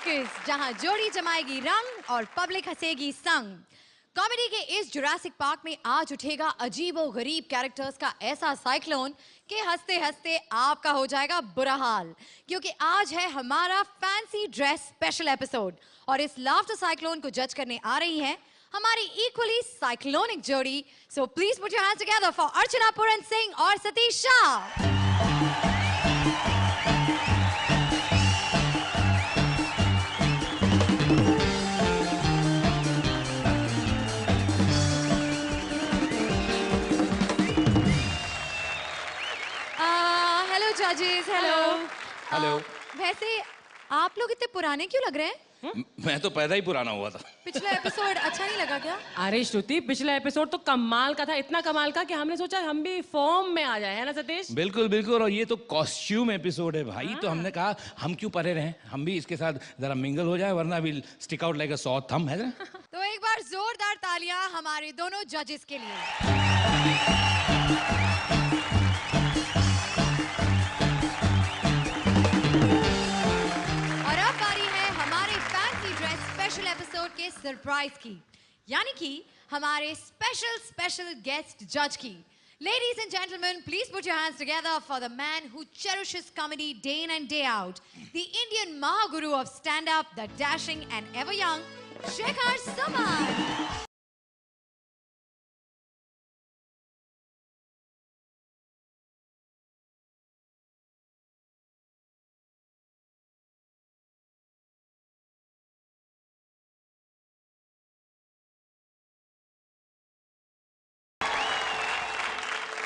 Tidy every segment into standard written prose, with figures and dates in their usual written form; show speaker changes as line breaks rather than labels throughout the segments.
Circus, जहां जोड़ी जमाएगी रंग और पब्लिक हंसेगी संग। कॉमेडी के इस जुरासिक पार्क में आज उठेगा अजीबो गरीब कैरेक्टर्स का ऐसा साइक्लोन कि हंसते हंसते आपका हो जाएगा बुरा हाल, क्योंकि आज है हमारा फैंसी ड्रेस स्पेशल एपिसोड और इस लाफ्टर साइक्लोन को जज करने आ रही हैं हमारी इक्वली साइक्लोनिक जोड़ी। So please put your hands together for Archana Puran Singh और सतीश शाह। जजेस, हेलो।
हेलो।
वैसे आप लोग इतने पुराने क्यों लग रहे हैं?
मैं तो पैदा ही पुराना हुआ था।
पिछला एपिसोड अच्छा नहीं लगा क्या?
अरे श्रुति, पिछला एपिसोड तो कमाल का था, इतना कमाल का कि हमने सोचा हम भी फॉर्म में आ जाए, है ना सतीश?
बिल्कुल बिल्कुल, और ये तो कॉस्ट्यूम एपिसोड है भाई। तो हमने कहा हम क्यों परे रहें, हम भी इसके साथ जरा मिंगल हो जाए, वरना will stick out like a sore thumb, है ना?
तो एक बार जोरदार तालियां हमारे दोनों जजेस के लिए। स्पेशल एपिसोड के सरप्राइज की, यानी कि हमारे स्पेशल गेस्ट जज की। Ladies and gentlemen, please put your hands together for the man who cherishes comedy day in and day out, the Indian Mahaguru of stand-up, the dashing and ever young Shekhar Suman.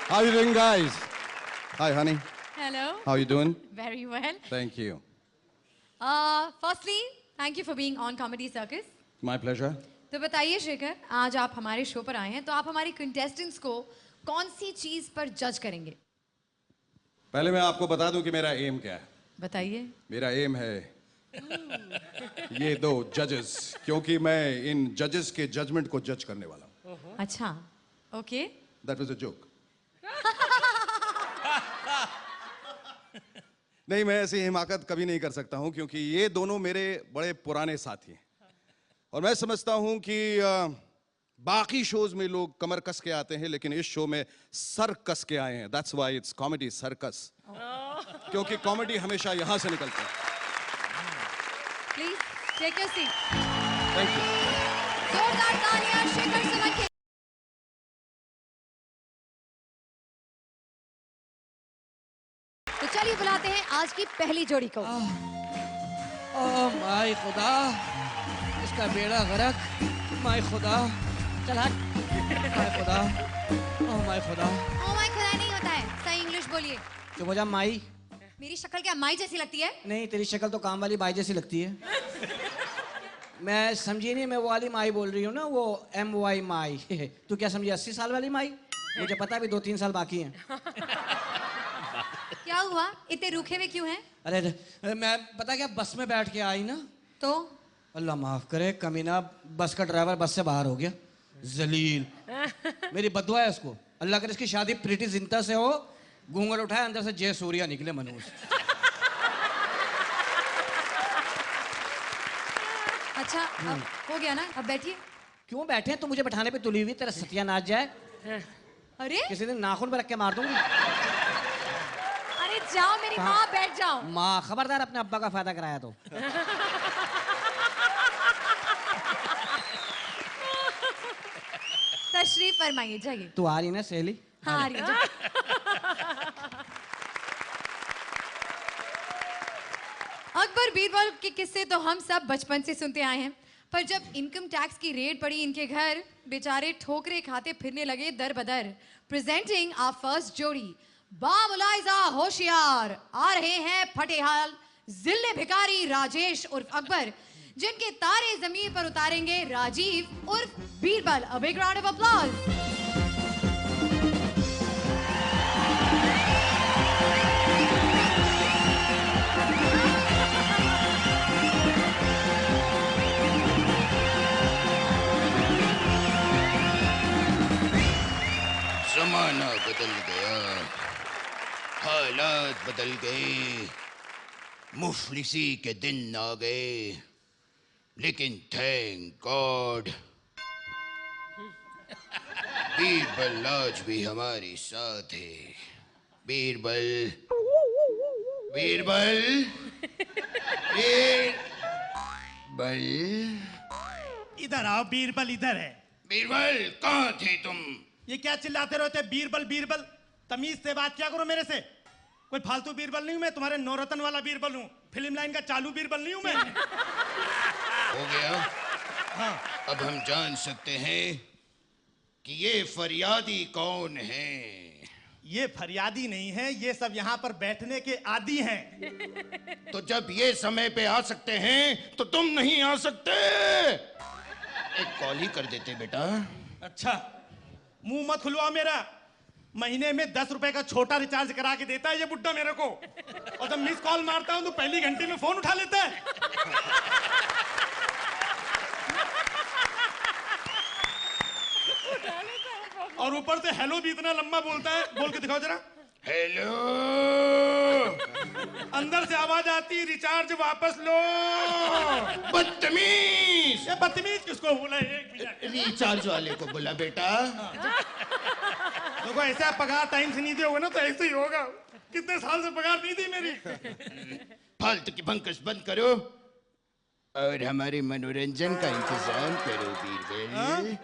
How are you doing, guys? Hi, honey.
Hello.
How are you doing?
Very well.
Thank you.
Firstly, thank you for being on Comedy Circus.
My pleasure.
तो बताइए शेखर, आज आप हमारे show पर आए हैं, तो आप हमारे कंटेस्टेंट्स को कौन सी चीज पर जज करेंगे?
पहले मैं आपको बता दूं कि मेरा एम क्या है।
बताइए।
मेरा एम है ये दो जजेस, क्योंकि मैं इन जजेस के जजमेंट को जज करने वाला हूं।
अच्छा, okay.
That was a joke. नहीं, मैं ऐसी हिमाकत कभी नहीं कर सकता हूं, क्योंकि ये दोनों मेरे बड़े पुराने साथी हैं और मैं समझता हूं कि बाकी शोज में लोग कमर कस के आते हैं, लेकिन इस शो में सर कस के आए हैं। That's why it's comedy circus. क्योंकि कॉमेडी हमेशा यहां से निकलती है।
Please take your seat.
Thank you.
जोरदार तालियां शेखर सुमन के। तो चलिए बुलाते हैं आज की पहली जोड़ी को।
ओह माय खुदा, इसका बेड़ा गर्क। माय खुदा, चल हट। माय खुदा, ओह माय खुदा।
ओह माय खुदा नहीं होता है, सही इंग्लिश बोलिए।
चुप हो जा माई।
मेरी शक्ल क्या माई जैसी लगती है?
नहीं, तेरी शक्ल तो काम वाली बाई जैसी लगती है। मैं समझी नहीं, मैं वो वाली माई बोल रही हूँ ना, वो MY माई। तू क्या समझी, 80 साल वाली माई? मुझे पता भी 2-3 साल बाकी हैं।
क्या हुआ, इतने रूखे में क्यों हैं?
अरे मैं पता क्या, बस में बैठ के आई ना, तो अल्लाह माफ करे, कमीना बस का ड्राइवर बस से बाहर हो गया। जलील। मेरी बदुआ है उसको, अल्लाह करे इसकी शादी प्रीति जिंटा से हो, घूंघट उठाए अंदर से जय सूर्या निकले मनूस।
अच्छा, अब हो गया ना, अब बैठिए।
क्यों बैठे, तो मुझे बैठाने पे तुली हुई, तेरा सत्यानाश जाए।
अरे
किसी दिन नाखून पे रख के मार दूंगी।
जाओ मेरी माँ, बैठ जाओ।
माँ खबरदार, अपने अब्बा का फायदा कराया तो।
तशरीफ फरमाइए, जाइए।
तू आ रही ना सहेली?
हाँ आ रही है। अकबर बीरबल के किस्से तो हम सब बचपन से सुनते आए हैं, पर जब इनकम टैक्स की रेड पड़ी इनके घर, बेचारे ठोकरे खाते फिरने लगे दर बदर। प्रेजेंटिंग आवर फर्स्ट जोड़ी, बामुलाइजा होशियार, आ रहे हैं फटेहाल जिले भिकारी राजेश उर्फ अकबर, जिनके तारे जमीन पर उतारेंगे राजीव उर्फ Birbal. A big round of applause.
जमाना बदल गया, हालात बदल गए,
मुफलिसी के दिन आ गए, लेकिन थैंक गॉड बीरबल आज भी हमारे साथ है। बीरबल, बीरबल, बीरबल,
इधर आओ बीरबल, इधर है।
बीरबल कहाँ थे तुम?
ये क्या चिल्लाते रहते बीरबल बीरबल? तमीज से बात क्या करो मेरे से। कोई फालतू बीरबल नहीं हूं मैं, तुम्हारे नौरतन वाला बीरबल हूँ, फिल्म लाइन का चालू बीरबल नहीं हूं मैं।
हो गया?
हाँ।
अब हम जान सकते हैं कि ये फरियादी कौन है?
ये फरियादी नहीं है, ये सब यहाँ पर बैठने के आदी हैं।
तो जब ये समय पे आ सकते हैं तो तुम नहीं आ सकते। एक कॉल ही कर देते बेटा।
अच्छा, मुंह मत खुलवाओ मेरा। महीने में 10 रुपए का छोटा रिचार्ज करा के देता है ये बुड्ढा मेरे को, और जब मिस कॉल मारता हूं तो पहली घंटे में फोन उठा लेता है। और ऊपर से हेलो भी इतना लंबा बोलता है। बोल के दिखाओ जरा।
हेलो।
अंदर से आवाज आती, रिचार्ज वापस लो।
बदतमीज।
ये बदतमीज किसको बोला? एक मिनट,
रिचार्ज वाले को बोला बेटा।
देखो ऐसा पगार टाइम से नहीं दोगे ना तो ऐसे ही होगा। कितने साल से पगार नहीं दी मेरी।
फालतू की भंकस बंद करो और हमारे मनोरंजन का इंतजाम करो बीरबल।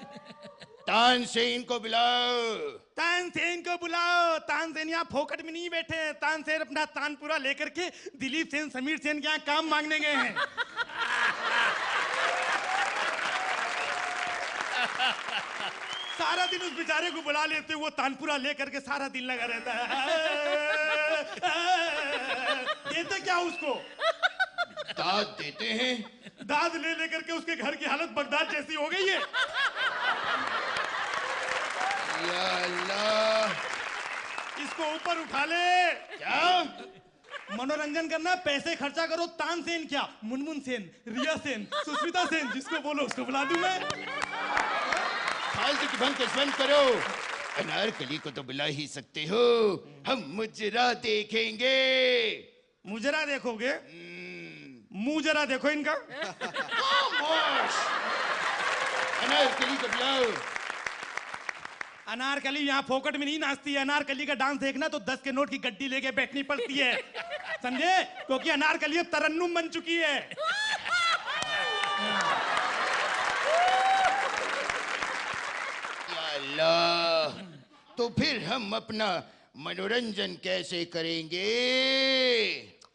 तानसेन को बुलाओ।
तानसेन को बुलाओ। तानसेन यहाँ फोकट में नहीं बैठे हैं। तानसेन अपना तानपुरा लेकर के दिलीप सेन, समीर सेन के यहाँ काम मांगने गए हैं। सारा दिन उस बेचारे को बुला लेते, वो तानपुरा लेकर के सारा दिन लगा रहता है। देते क्या उसको?
दाद देते हैं।
दाद ले लेकर के उसके घर की हालत बगदाद जैसी हो गई है।
या अल्लाह,
इसको ऊपर उठा ले।
क्या
मनोरंजन करना, पैसे खर्चा करो। तानसेन क्या, मुनमुन सेन, रिया सेन, सुष्मिता सेन, जिसको बोलो उसको बुला दूं मैं।
फालतू की भंकस बंद करो। अनारकली को तो बुला ही सकते हो, हम मुजरा देखेंगे।
मुजरा देखोगे? मुंह जरा देखो इनका।
अनारकली को बुलाओ।
अनारकली यहाँ फोकट में नहीं नाचती है। अनारकली का डांस देखना तो 10 के नोट की गड्डी लेके बैठनी पड़ती है, समझे? क्योंकि अनारकली अब तरन्नुम बन चुकी है।
या अल्लाह, तो फिर हम अपना मनोरंजन कैसे करेंगे?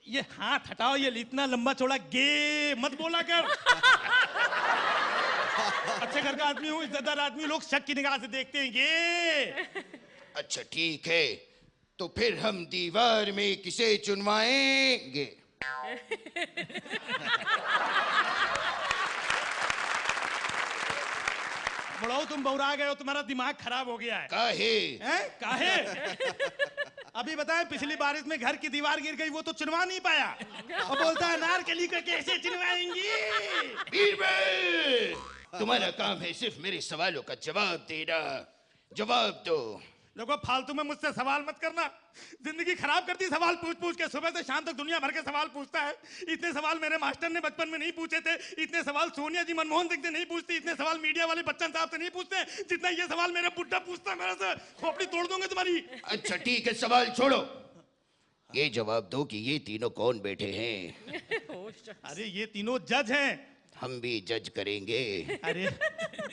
ये हाथ हटाओ, ये इतना लंबा चौड़ा गे मत बोला कर। अच्छे घर का आदमी हूँ, इज्जतदार आदमी, लोग शक की निगाह से देखते हैं। गे
अच्छा ठीक है, तो फिर हम दीवार में किसे चुनवाएंगे?
बड़ो तुम बौरा गए हो, तुम्हारा दिमाग खराब हो गया है।
काहे?
हैं? काहे? अभी बताए, पिछली बारिश में घर की दीवार गिर गई, वो तो चुनवा नहीं पाया, और बोलता है अनारकली को कैसे चुनवाएंगी?
बीरबल, तुम्हारा काम है सिर्फ मेरे सवालों का जवाब देना। जवाब दो।
देखो फालतू में मुझसे सवाल मत करना, जिंदगी खराब करती सवाल पूछ पूछ के। सुबह से शाम तक दुनिया भर के सवाल पूछता है। इतने सवाल मेरे मास्टर ने बचपन में नहीं पूछे थे, इतने सवाल सोनिया जी मनमोहन सिंह से नहीं पूछती, इतने सवाल मीडिया वाले बच्चन साहब से नहीं पूछते जितना ये सवाल मेरा बुड्ढा पूछता है। मेरे से खोपड़ी तोड़ दूंगे तुम्हारी।
अच्छा ठीक है, सवाल छोड़ो, ये जवाब दो कि ये तीनों कौन बैठे हैं?
अरे ये तीनों जज हैं।
हम भी जज करेंगे।
अरे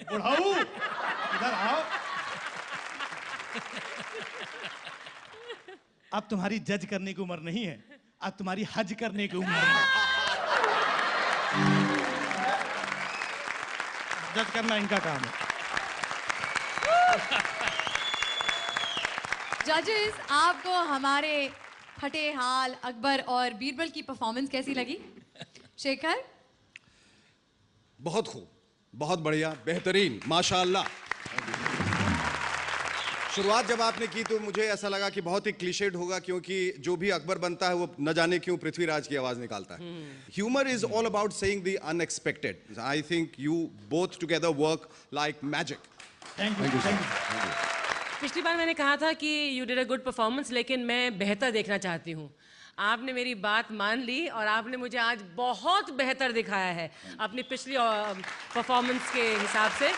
बुढ़ाऊ, इधर आओ। अब तुम्हारी जज करने की उम्र नहीं है, अब तुम्हारी हज करने की उम्र है। जज करना इनका काम है।
जजेस, आपको हमारे फटे हाल अकबर और बीरबल की परफॉर्मेंस कैसी लगी? शेखर?
बहुत खूब, बहुत बढ़िया, बेहतरीन, माशाअल्लाह। शुरुआत जब आपने की तो मुझे ऐसा लगा कि बहुत ही क्लीशेड होगा, क्योंकि जो भी अकबर बनता है वो न जाने क्यों पृथ्वीराज की आवाज निकालता है। Humour is all about saying the unexpected. I think you both together work like magic.
Thank you.
पिछली बार मैंने कहा था कि you did a good performance, लेकिन मैं बेहतर देखना चाहती हूँ। आपने मेरी बात मान ली और आपने मुझे आज बहुत बेहतर दिखाया है अपनी पिछली परफॉर्मेंस के हिसाब से।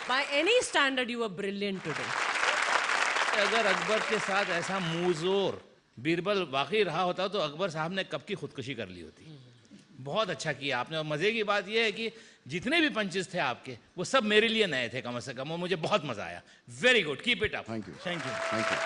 By any standard you are brilliant today.
अगर अकबर के साथ ऐसा मुंहजोर बीरबल वाकई रहा होता तो अकबर साहब ने कब की खुदकुशी कर ली होती। बहुत अच्छा किया आपने। और मजे की बात यह है कि जितने भी पंचेस थे आपके वो सब मेरे लिए नए थे कम से कम, और मुझे बहुत मजा आया। Very good, keep it up.
Thank you.
Thank you.
Thank you.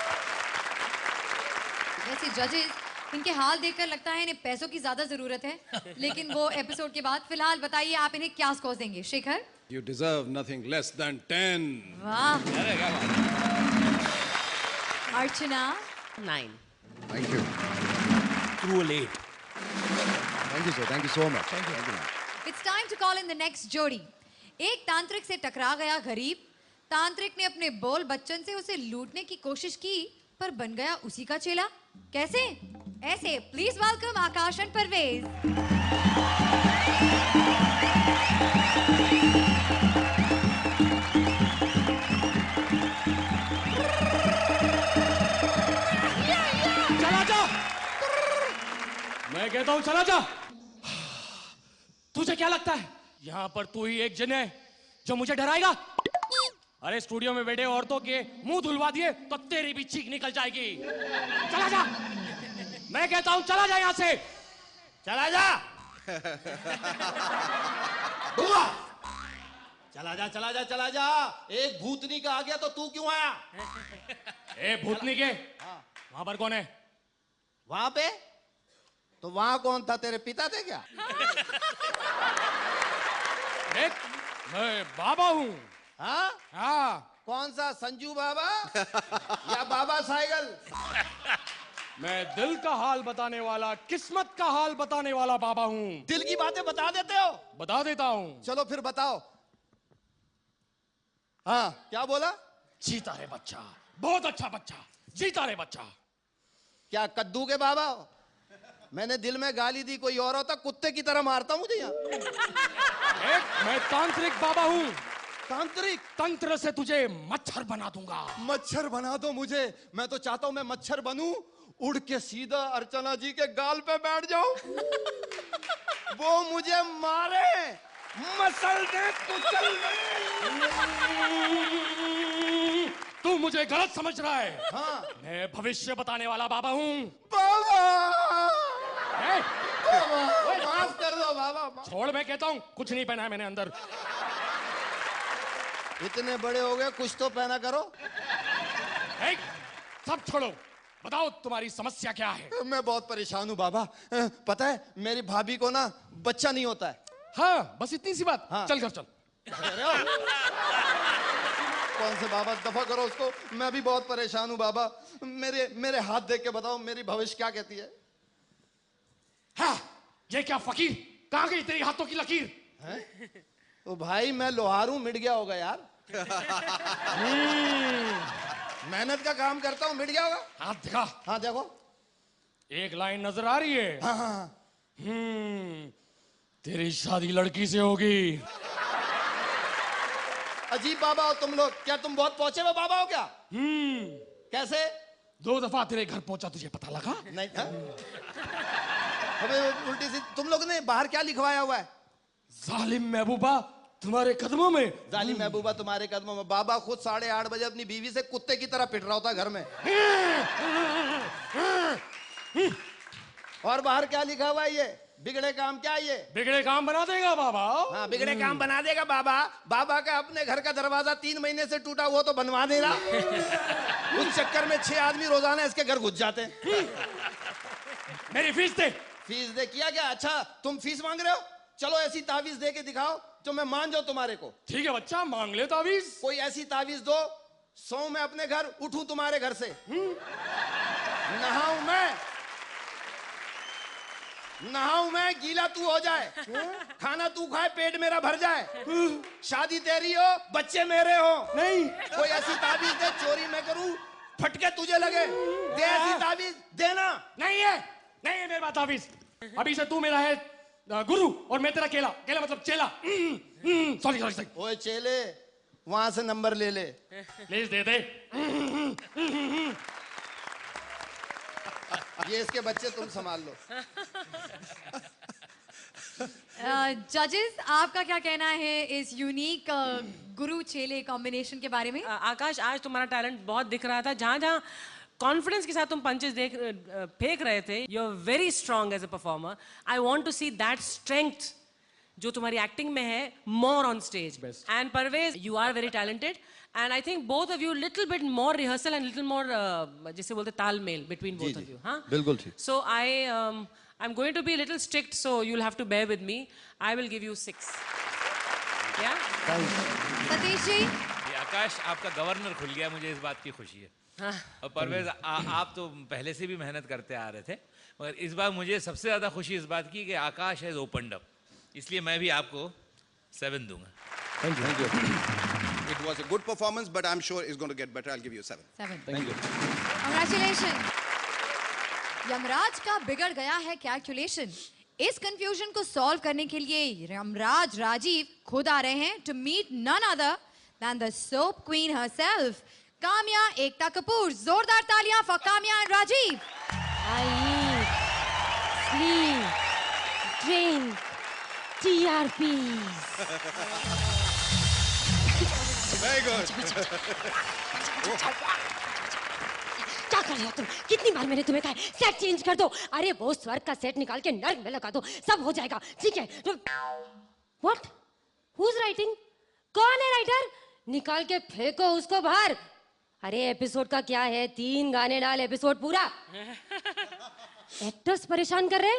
वैसे जजेस, इनके हाल देखकर लगता है इन्हें पैसों की ज्यादा जरूरत है, लेकिन वो एपिसोड के बाद। फिलहाल बताइए आप इन्हें क्या स्कोर देंगे? Shekhar?
You deserve nothing less than 10.
वाह।
अरे क्या बात है।
अर्चना?
9।
Thank you.
Too late.
Thank you, sir. Thank you so much. Thank you.
It's time to call in the next जोड़ी। एक तांत्रिक से टकरा गया गरीब। तांत्रिक ने अपने बोल बच्चन से उसे लूटने की कोशिश की, पर बन गया उसी का चेला। कैसे? ऐसे। Please welcome Akash and Parvez.
चला जा, मैं कहता हूं चला जा। तुझे क्या लगता है यहां पर तू ही एक जन है जो मुझे डराएगा? अरे स्टूडियो में बैठे औरतों के मुंह धुलवा दिए तो तेरी भी चीख निकल जाएगी। चला जा, मैं कहता हूं चला जा यहां से।
चला जा।
चला जा, चला जा, चला जा। एक भूतनी का आ गया तो तू क्यों आया? ए भूतनी के, वहां पर कौन है?
वहां पे तो वहां कौन था? तेरे पिता थे क्या?
देख, मैं बाबा हूं।
हाँ?
हाँ,
कौन सा, संजू बाबा या बाबा साइकिल?
मैं दिल का हाल बताने वाला, किस्मत का हाल बताने वाला बाबा हूं।
दिल की बातें बता देते हो?
बता देता हूं।
चलो फिर बताओ। हाँ, क्या बोला?
जीता रे बच्चा, बहुत अच्छा बच्चा, जीता रे बच्चा।
क्या कद्दू के बाबा हो? मैंने दिल में गाली दी, कोई और होता कुत्ते की तरह मारता मुझे यहाँ।
मैं तांत्रिक बाबा हूँ।
तांत्रिक?
तंत्र से तुझे मच्छर बना दूंगा।
मच्छर बना दो मुझे। मैं तो चाहता हूं मैं मच्छर बनूं, उड़ के सीधा अर्चना जी के गाल पे बैठ जाऊं, वो मुझे मारे, मसल दे, कुचल दे।
तू मुझे गलत समझ रहा है।
हाँ।
मैं भविष्य बताने वाला बाबा हूँ।
बाबा,
ए,
माफ कर दो बाबा।
छोड़, मैं कहता हूँ कुछ नहीं पहना है मैंने अंदर।
इतने बड़े हो गए, कुछ तो पहना करो।
ए, सब छोड़ो, बताओ तुम्हारी समस्या क्या है?
मैं बहुत परेशान हूँ बाबा। पता है मेरी भाभी को ना बच्चा नहीं होता है।
हाँ, बस इतनी सी बात।
हाँ।
चल घर चल।
कौन से बाबा, दफा करो उसको। मैं भी बहुत परेशान हूँ बाबा। मेरे हाथ देख के बताओ मेरी भविष्य क्या कहती है?
हाँ, ये क्या फकीर, कहाँ गई तेरी हाथों की लकीर?
तो भाई मैं लोहार हूं, मिट गया होगा यार। मेहनत का काम करता हूँ, मिट गया होगा।
हाथ दिखा।
हाँ देखो,
एक लाइन नजर आ रही है।
हाँ हाँ।
तेरी शादी लड़की से होगी।
अजीब बाबा हो तुम लोग। क्या तुम बहुत पहुंचे हुए बाबा हो क्या? कैसे?
2 दफा तेरे घर पहुंचा, तुझे पता लगा?
नहीं था। हमें उल्टी सी। तुम लोग ने बाहर क्या लिखवाया हुआ है?
जालिम महबूबा तुम्हारे कदमों में।
जालिम महबूबा तुम्हारे कदमों में। बाबा खुद 8:30 बजे अपनी बीवी से कुत्ते की तरह पिट रहा होता घर में। और बाहर क्या लिखा हुआ है? ये बिगड़े काम क्या है ये?
बिगड़े काम बना देगा बाबा।
हाँ, बिगड़े काम बना देगा बाबा। बाबा का अपने घर का दरवाजा 3 महीने से टूटा, वो तो बनवा देना। उस चक्कर में 6 आदमी रोजाना इसके घर घुस जाते हैं।
मेरी फीस दे।
फीस दे? किया क्या? अच्छा तुम फीस मांग रहे हो? चलो ऐसी तावीज दे के दिखाओ जो मैं मान जाऊं तुम्हारे को।
ठीक है बच्चा, मांग ले तावीज।
कोई ऐसी तावीज दो, सोऊं मैं अपने घर, उठूं तुम्हारे घर से, नहाऊं मैं, गीला तू हो जाए, खाना तू खाए, पेट मेरा भर जाए, शादी तेरी हो, बच्चे मेरे हो।
नहीं,
कोई ऐसी तावीज दे, चोरी मैं करूं, फटके तुझे लगे। दे ऐसी तावीज, देना।
नहीं है, नहीं है मेरे पास तावीज। अभी से तू मेरा है गुरु और मैं तेरा केला। केला मतलब चेला। Sorry sorry sorry.
ओए चेले, वहां से नंबर ले ले।
प्लीज दे दे।
ये इसके बच्चे तुम संभाल लो।
जजेस आपका क्या कहना है इस यूनिक गुरु चेले कॉम्बिनेशन के बारे में?
आकाश, आज तुम्हारा टैलेंट बहुत दिख रहा था। जहाँ जहाँ कॉन्फिडेंस के साथ तुम पंचेस फेंक रहे थे, you are very strong as a performer. I want to see that strength जो तुम्हारी एक्टिंग में है, more on stage. And Parvez, you are very talented and I think both of you little bit more rehearsal and little more जिसे बोलते तालमेल between both of you. हाँ,
बिल्कुल ठीक।
सो I'm going to be a little strict, so you'll have to bear with me. I will give you 6. Yeah?
Satish ji,
ये आकाश, आपका governor खुल गया, मुझे इस बात की खुशी है।
हाँ।
और परवेज, आप तो पहले से भी मेहनत करते आ रहे थे, मगर इस बार मुझे सबसे ज़्यादा खुशी इस बात की कि आकाश हैज़ ओपनड अप, इसलिए मैं भी आपको 7 दूंगा।
Thank you. It was a good performance, but I'm sure it's going to get better. I'll give you 7.
7.
Thank you.
Congratulations. Yamraj का बिगड़ गया है कैलकुलेशन। इस कंफ्यूजन को सॉल्व करने के लिए यमराज राजीव खुद आ रहे हैं to meet none other than the soap queen herself, Kamya Ekta Kapoor. जोरदार तालियां for Kamya and Rajiv.
I sleep, drink, TRP.
Very good.
क्या कर रहे हो तुम? कितनी बार मैंने तुम्हें कहा है सेट चेंज कर दो। अरे वो स्वर्ग का सेट निकाल के नर्क में लगा दो, सब हो जाएगा। ठीक है? व्हाट? Who is writing? कौन है राइटर? निकाल के फेंको उसको बाहर। अरे एपिसोड का क्या है, 3 गाने डाल, एपिसोड पूरा। एक्टर्स परेशान कर रहे।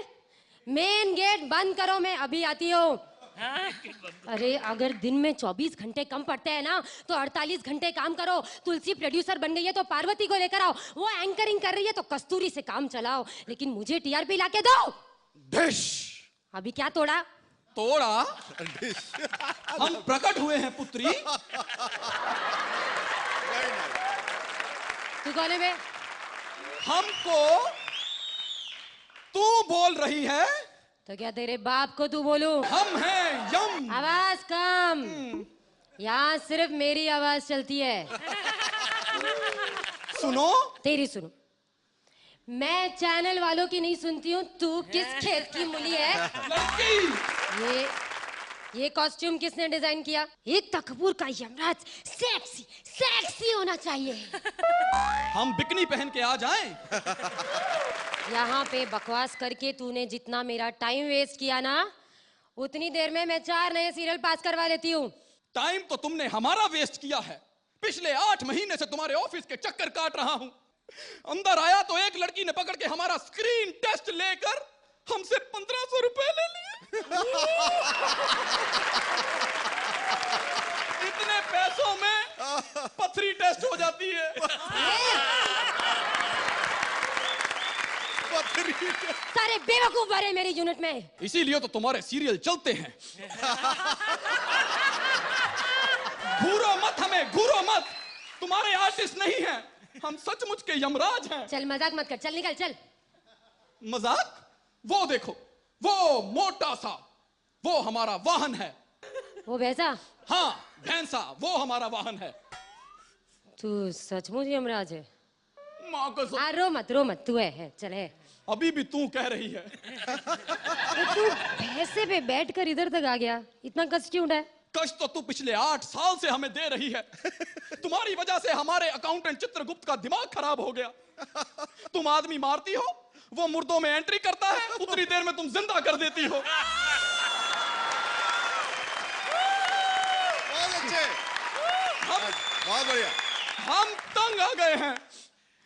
मेन गेट बंद करो, मैं अभी आती हूँ। अरे अगर दिन में 24 घंटे कम पड़ते हैं ना, तो 48 घंटे काम करो। तुलसी प्रोड्यूसर बन गई है तो पार्वती को लेकर आओ, वो एंकरिंग कर रही है तो कस्तूरी से काम चलाओ, लेकिन मुझे टीआरपी लाके दो।
डिश
अभी क्या तोड़ा?
तोड़ा? हम प्रकट हुए हैं पुत्री।
तू कौन है बे?
हमको तू बोल रही है?
तो क्या तेरे बाप को तू बोलू?
हम हैं यम।
आवाज कम, यहाँ सिर्फ मेरी आवाज चलती है।
सुनो,
तेरी सुनो। मैं चैनल वालों की नहीं सुनती हूँ। तू किस खेत की मूली है?
लड़की।
ये कॉस्ट्यूम किसने डिजाइन किया? एकता कपूर का यमराज सेक्सी सेक्सी होना चाहिए।
हम बिकनी पहन के आ जाएं?
यहाँ पे बकवास करके तूने जितना मेरा टाइम वेस्ट किया ना, उतनी देर में मैं 4 नए सीरियल पास करवा लेती हूँ।
टाइम तो तुमने हमारा वेस्ट किया है। पिछले 8 महीने से तुम्हारे ऑफिस के चक्कर काट रहा हूँ। अंदर आया तो एक लड़की ने पकड़ के हमारा स्क्रीन टेस्ट लेकर हमसे 1500 रुपए ले लिए। इतने पैसों में पथरी टेस्ट हो जाती है।
सारे बेवकूफ भरे मेरी यूनिट में।
इसीलिए तो तुम्हारे सीरियल चलते हैं। घूरो मत हमें, घूरो मत। तुम्हारे आर्टिस्ट नहीं हैं, हम सचमुच के यमराज हैं।
चल मजाक मत कर, चल निकल चल।
मजाक? वो देखो, वो मोटा सा, वो हमारा वाहन है।
वो भैंसा?
हाँ, भैंसा, वो हमारा वाहन है।
तू सचमुच यमराज है?
माँ कसम।
रो मत, तू है, चल है।
अभी भी तू कह रही है।
तो तू भैंसे पे बैठकर इधर तक आ गया, इतना कष्ट क्यों है?
कष्ट तो तू पिछले 8 साल से हमें दे रही है। तुम्हारी वजह से हमारे अकाउंटेंट चित्रगुप्त का दिमाग खराब हो गया। तुम आदमी मारती हो, वो मुर्दों में एंट्री करता है, उतनी देर में तुम जिंदा कर देती हो।
बहुत अच्छे, बहुत बढ़िया।
हम तंग आ गए हैं।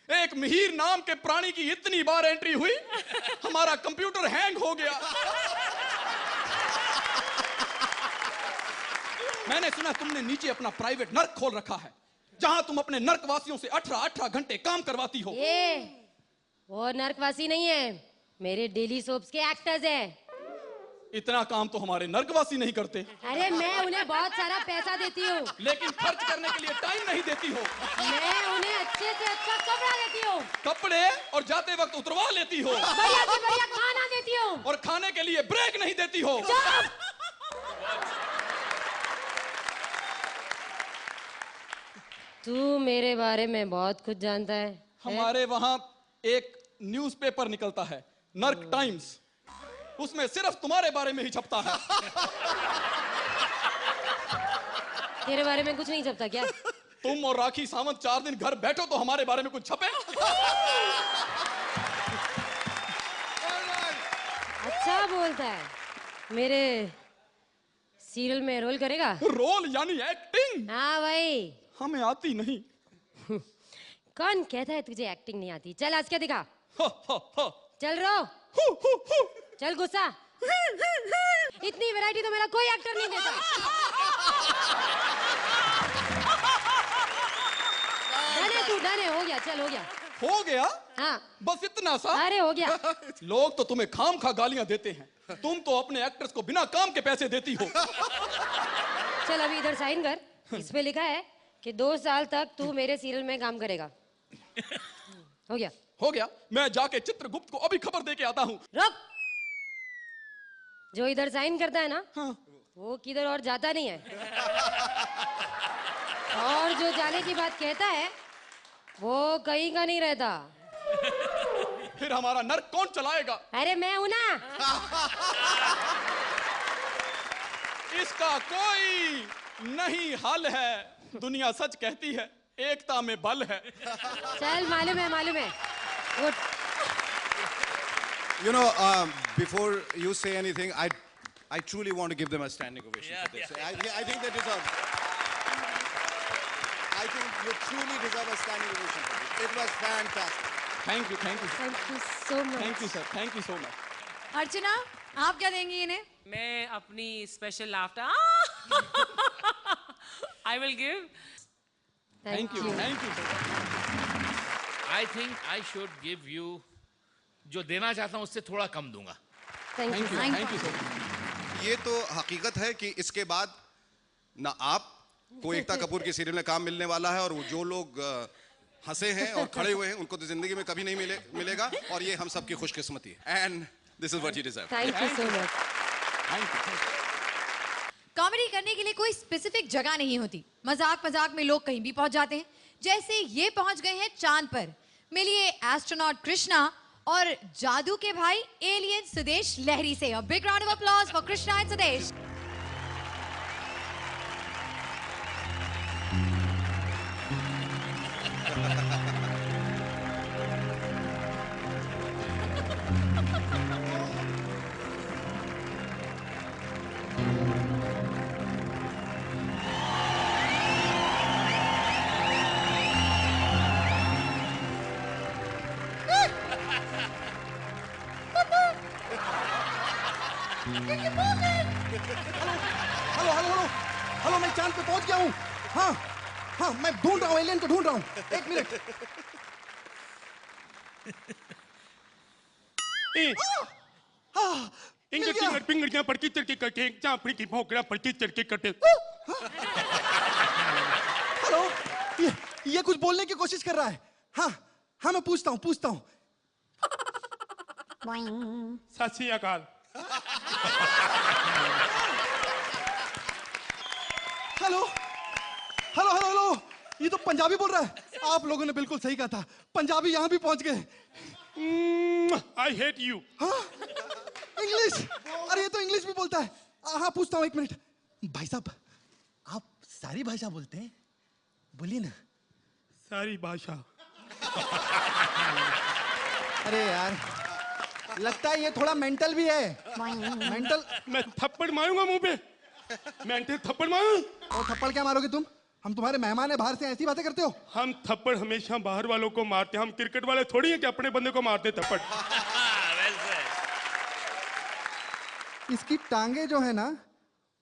एक मिहिर नाम के प्राणी की इतनी बार एंट्री हुई, हमारा कंप्यूटर हैंग हो गया। मैंने सुना तुमने नीचे अपना प्राइवेट नर्क खोल रखा है, जहां तुम अपने नर्कवासियों से 18 घंटे काम करवाती हो।
ये वो नर्कवासी नहीं है, मेरे डेली सोप्स के एक्टर्स हैं।
इतना काम तो हमारे नर्कवासी नहीं करते।
अरे मैं उन्हें बहुत सारा पैसा देती हूँ,
लेकिन खर्च करने के लिए टाइम नहीं देती हो।
मैं उन्हें अच्छे से अच्छा कपड़ा देती हूँ,
कपड़े और जाते वक्त उतरवा लेती हो,
बढ़िया से बढ़िया खाना देती हूँ,
और खाने के लिए ब्रेक नहीं देती हो।
तू मेरे बारे में बहुत कुछ जानता है।
हमारे वहां एक न्यूज़पेपर निकलता है, नर्क टाइम्स, उसमें सिर्फ तुम्हारे बारे में ही छपता है।
तेरे बारे में कुछ नहीं छपता क्या?
तुम और राखी सावंत 4 दिन घर बैठो तो हमारे बारे में कुछ छपे?
अच्छा बोलता है। मेरे सीरियल में रोल करेगा?
रोल यानी एक्टिंग?
हाँ भाई।
हमें आती नहीं।
कौन कहता है तुझे एक्टिंग नहीं आती? चल आज क्या दिखा?
हो, हो।
चल रो। चल गुस्सा। इतनी वैरायटी तो मेरा कोई एक्टर नहीं देता। डने तू डने, हो गया, चल हो गया।
हो गया?
हाँ
बस इतना सा?
अरे हो गया।
लोग तो तुम्हें खाम खा गालियां देते हैं, तुम तो अपने एक्टर्स को बिना काम के पैसे देती हो।
चल अभी इधर साइन कर। इस पे लिखा है कि 2 साल तक तू मेरे सीरियल में काम करेगा। हो गया?
हो गया। मैं जाके चित्रगुप्त को अभी खबर दे के आता हूँ।
रुक। जो इधर साइन करता है ना,
हाँ।
वो किधर और जाता नहीं है। और जो जाने की बात कहता है वो कहीं का नहीं रहता।
फिर हमारा नर्क कौन चलाएगा?
अरे मैं हूं ना।
इसका कोई नहीं हल है। दुनिया सच कहती है, एकता में बल है।
चल मालूम है, मालूम है। उठ।
You know, before you say anything, I truly want to give them a standing ovation for this. I think they deserve. I think you truly deserve a standing ovation for this. It was fantastic.
Thank you, thank you,
Thank you so much.
Thank you sir, thank you so much.
Archana, आप क्या देंगी इन्हें?
मैं अपनी special laughter I will give.
Thank you, thank you sir.
I think I should give you, जो देना चाहता हूं उससे थोड़ा कम दूंगा।
Thank you.
Thank you sir.
ये तो हकीकत है कि इसके बाद ना आप को एकता कपूर की सीरियल में काम मिलने वाला है, और वो जो लोग हंसे हैं और खड़े हुए हैं उनको तो जिंदगी में कभी नहीं मिलेगा, और ये हम सबकी खुशकिस्मती है। And this is what you deserve.
Thank you so much.
Thank you.
Comedy करने के लिए कोई स्पेसिफिक जगह नहीं होती। मजाक मजाक में लोग कहीं भी पहुंच जाते हैं। जैसे ये पहुंच गए हैं चांद पर। मिलिए एस्ट्रोनॉट कृष्णा और जादू के भाई एलियन सुदेश लहरी से। A big round of applause for Krishna and Sudesh.
Hello hello hello hello, मैं चांद पे पहुंच गया हूँ। हाँ हाँ, मैं ढूंढ रहा हूँ, एलियन को ढूंढ रहा हूँ। 1 मिनट।
इंगे की पिंगड़ियां पड़की चढ़की करके चापड़ी की भौंकड़ा पड़की चढ़की करते।
हेलो, ये कुछ बोलने की कोशिश कर रहा है। हाँ हाँ, मैं पूछता हूँ।
सत श्री अकाल।
हेलो हेलो हेलो हेलो, ये तो पंजाबी बोल रहा है। आप लोगों ने बिल्कुल सही कहा था, पंजाबी यहाँ भी पहुंच गए।
I hate you.
हाँ, इंग्लिश। अरे ये तो इंग्लिश भी बोलता है। हाँ, पूछता हूँ, 1 मिनट। भाई साहब, आप सारी भाषा बोलते हैं? बोलिए ना।
सारी भाषा।
अरे यार, लगता है ये थोड़ा मेंटल भी है। मेंटल?
मैं थप्पड़ मारूंगा मुंह पे। मेंटल थप्पड़ मारूं?
और थप्पड़ क्या मारोगे तुम? हम तुम्हारे मेहमान है, बाहर से ऐसी बातें करते हो?
हम थप्पड़ हमेशा बाहर वालों को मारते हैं। हम क्रिकेट वाले थोड़ी हैं कि अपने बंदे को मारते थप्पड़।
इसकी टांगे जो है ना,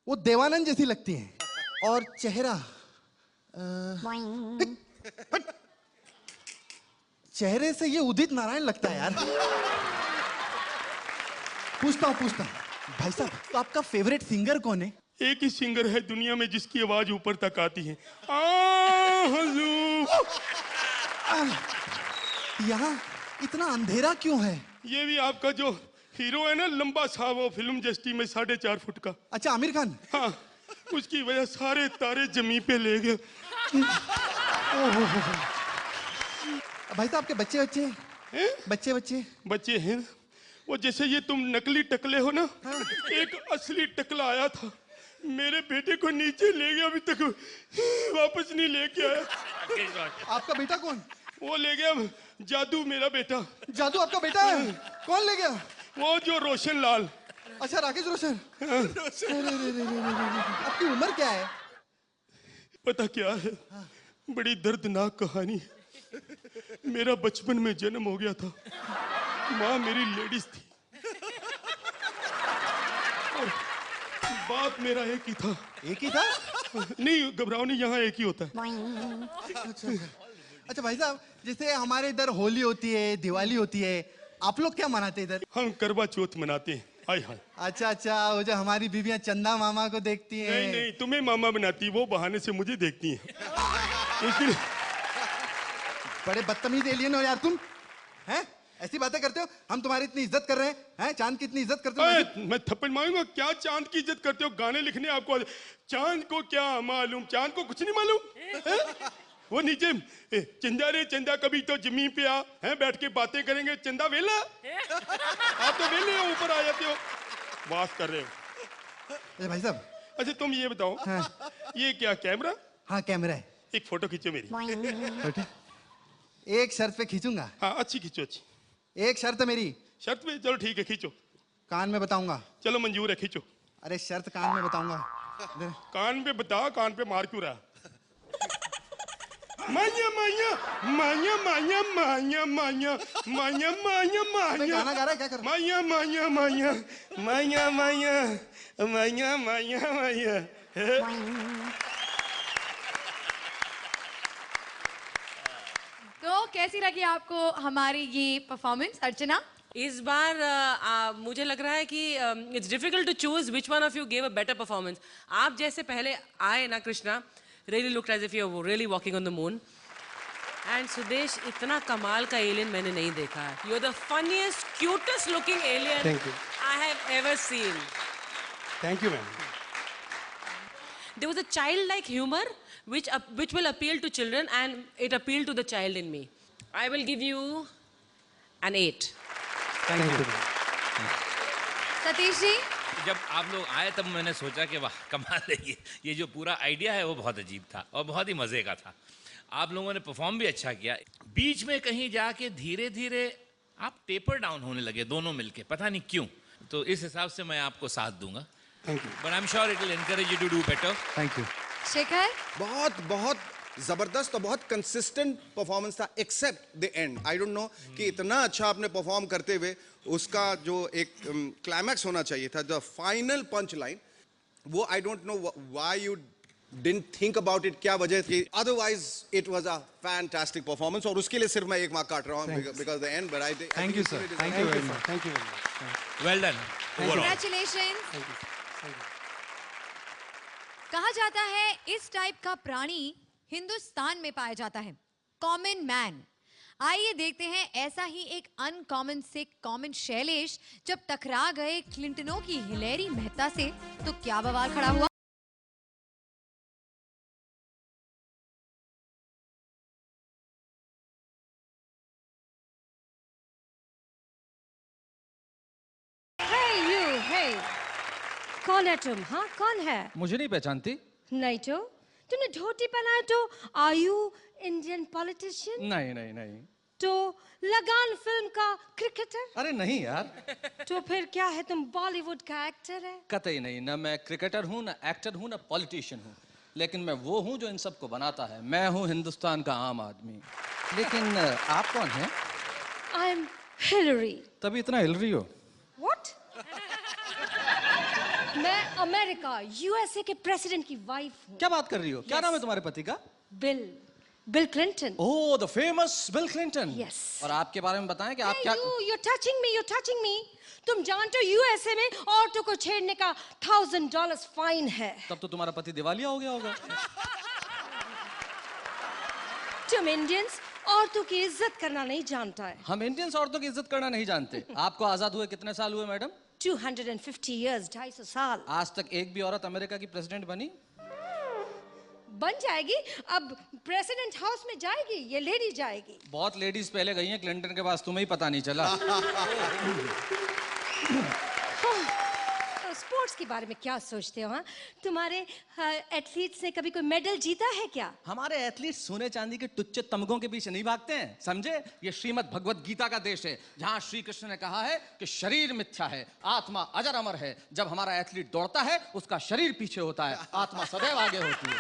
वो देवानंद जैसी लगती हैं, और चेहरा चेहरे से ये उदित नारायण लगता है यार। पूछता हूँ भाई साहब, तो आपका फेवरेट सिंगर कौन है?
एक ही सिंगर है दुनिया में जिसकी आवाज ऊपर तक आती है। हुजूर।
यहाँ इतना अंधेरा क्यों है?
ये भी आपका जो हीरो है ना, लंबा सा, वो फिल्म जस्टी में 4.5 फुट का।
अच्छा, आमिर खान।
हाँ, उसकी वजह सारे तारे जमीन पे ले गए।
भाई साहब आपके बच्चे बच्चे बच्चे बच्चे
बच्चे हैं वो जैसे ये तुम नकली टकले हो ना, एक असली टकला आया था मेरे बेटे को नीचे ले गया, अभी तक वापस नहीं लेके आया।
आपका बेटा कौन?
वो ले गया जादू, मेरा बेटा।
जादू आपका बेटा है? कौन ले गया?
वो जो रोशन लाल।
अच्छा राकेश रोशन। आपकी उम्र क्या है?
पता क्या है, बड़ी दर्दनाक कहानी है। मेरा बचपन में जन्म हो गया था, माँ मेरी लेडीज थी और बाप मेरा एक ही था।
एक ही था?
नहीं घबराओ नहीं, यहाँ एक ही होता है।
अच्छा भाई साहब, जैसे हमारे इधर होली होती है, दिवाली होती है, आप लोग क्या मनाते हैं इधर?
हम करवा चौथ मनाते हैं। हाय हाय।
अच्छा अच्छा, वो जो हमारी बीवियां चंदा मामा को देखती हैं।
नहीं नहीं, तुम्हें मामा बनाती, वो बहाने से मुझे देखती हैं। इसलिए
बड़े बदतमीज एलियन हो यार तुम, हैं? ऐसी बातें करते हो? हम तुम्हारी इतनी इज्जत कर रहे हैं, चांद की इतनी इज्जत करते हो।
मैं थप्पड़ मारूंगा। क्या चांद की इज्जत करते हो? गाने लिखने आपको चांद को क्या मालूम, चांद को कुछ नहीं मालूम। वो नीचे चंदा रे चंदा कभी तो जमीन पे आ, हैं बैठ के बातें करेंगे। चंदा वेला, आप तो वेले हो, ऊपर आ जाते हो, बात कर रहे हो।
अच्छा भाई साहब,
अच्छा तुम ये बताओ,
हाँ।
ये क्या कैमरा?
हाँ कैमरा है।
एक फोटो खींचो मेरी।
एक शर्त पे खींचूंगा।
हाँ अच्छी खींचो, अच्छी।
एक शर्त है मेरी।
शर्त पे? चलो ठीक है, खींचो।
कान में बताऊंगा।
चलो मंजूर है, खींचो।
अरे शर्त कान में बताऊंगा।
कान पे बता, कान पे मार क्यों रहा? माया माया माया माया माया माया माया माया माया।
गाना गा रहा है क्या कर?
माया माया माया माया माया माया माया माया।
तो कैसी लगी आपको हमारी ये परफॉर्मेंस अर्चना?
इस बार मुझे लग रहा है कि it's difficult to choose which one of you gave a better performance. आप जैसे पहले आए ना Krishna, really looked as if you were really walking on the moon. And Sudesh, इतना कमाल का एलियन मैंने नहीं देखा है। You're the funniest, cutest looking alien
Thank you.
I have ever seen.
Thank you, ma'am.
There was a childlike humor which will appeal to children, and it appealed to the child in me. I will give you an 8.
Thank you.
Satish ji,
जब आप लोग आए तब मैंने सोचा कि वाह कमाल है, ये जो पूरा आइडिया है वो बहुत अजीब था और बहुत ही मज़े का था। आप लोगों ने परफॉर्म भी अच्छा किया। बीच में कहीं जाके धीरे धीरे आप टेपर डाउन होने लगे दोनों मिलके, पता नहीं क्यों। तो इस हिसाब से मैं आपको साथ दूंगा।
Thank you.
But I am sure it will encourage you to do better.
Thank you.
Shekhar,
बहुत बहुत जबरदस्त और बहुत कंसिस्टेंट परफॉर्मेंस था, except the end. I don't know कि इतना अच्छा आपने परफॉर्म करते हुए उसका जो एक क्लाइमैक्स होना चाहिए था, द फाइनल पंच लाइन, वो आई don't know why you didn't think about it, क्या वजह थी। Otherwise it was a fantastic performance और उसके लिए सिर्फ मैं एक मार्क काट रहा हूं because the end. But I
thank you sir, thank you very much.
Thank you very much.
Well done.
Congratulations. कहा जाता है इस टाइप का प्राणी हिंदुस्तान में पाया जाता है, कॉमन मैन। आइए देखते हैं ऐसा ही एक अनकॉमन से कॉमन शैलेश जब टकरा गए क्लिंटनों की हिलेरी मेहता से तो क्या बवाल खड़ा हुआ।
Hey you, hey. कौन है तुम? हाँ कौन है?
मुझे नहीं पहचानती?
नहीं तो तुमने धोती पहना है तो आर यू इंडियन पॉलिटिशियन?
नहीं नहीं नहीं।
तो लगान फिल्म का क्रिकेटर?
अरे नहीं यार।
तो फिर क्या है, तुम बॉलीवुड का एक्टर है?
कतई नहीं, ना मैं क्रिकेटर हूँ, ना एक्टर हूँ, ना पॉलिटिशियन हूँ, लेकिन मैं वो हूँ जो इन सबको बनाता है। मैं हूँ हिंदुस्तान का आम आदमी। लेकिन आप कौन हैं?
I am Hillary.
तभी इतना हिल रही हो।
व्हाट? मैं अमेरिका यूएसए के प्रेसिडेंट की वाइफ हूँ।
क्या बात कर रही हो? क्या नाम है तुम्हारे पति का?
Bill Clinton.
Oh, the famous bill Clinton.
Yes.
और आपके बारे में बताएं कि आप क्या?
You're touching me. तुम जानते हो यूएसए में औरतों को छेड़ने का $1000 फाइन है।
तब तो तुम्हारा पति दिवालिया हो गया होगा।
तुम इंडियंस औरतों की इज्जत करना नहीं जानता है।
हम इंडियंस औरतों की इज्जत करना नहीं जानते। आपको आजाद हुए कितने साल हुए मैडम?
250 years, 250 साल।
आज तक एक भी औरत अमेरिका की प्रेसिडेंट बनी?
बन जाएगी, अब प्रेसिडेंट हाउस में जाएगी, ये लेडी जाएगी।
बहुत लेडीज पहले गई हैं क्लिंटन के पास, तुम्हें ही पता नहीं चला।
स्पोर्ट्स के बारे में क्या सोचते हो? हाँ, तुम्हारे एथलीट्स ने कभी कोई मेडल जीता है क्या?
हमारे एथलीट सोने चांदी के टुच्चे तमगों के पीछे नहीं भागते हैं, समझे? ये श्रीमद् भगवत गीता का देश है, जहां श्री कृष्ण ने कहा है कि शरीर मिथ्या है, आत्मा अजर अमर है। जब हमारा एथलीट दौड़ता है, उसका शरीर पीछे होता है, आत्मा सदैव आगे होती है।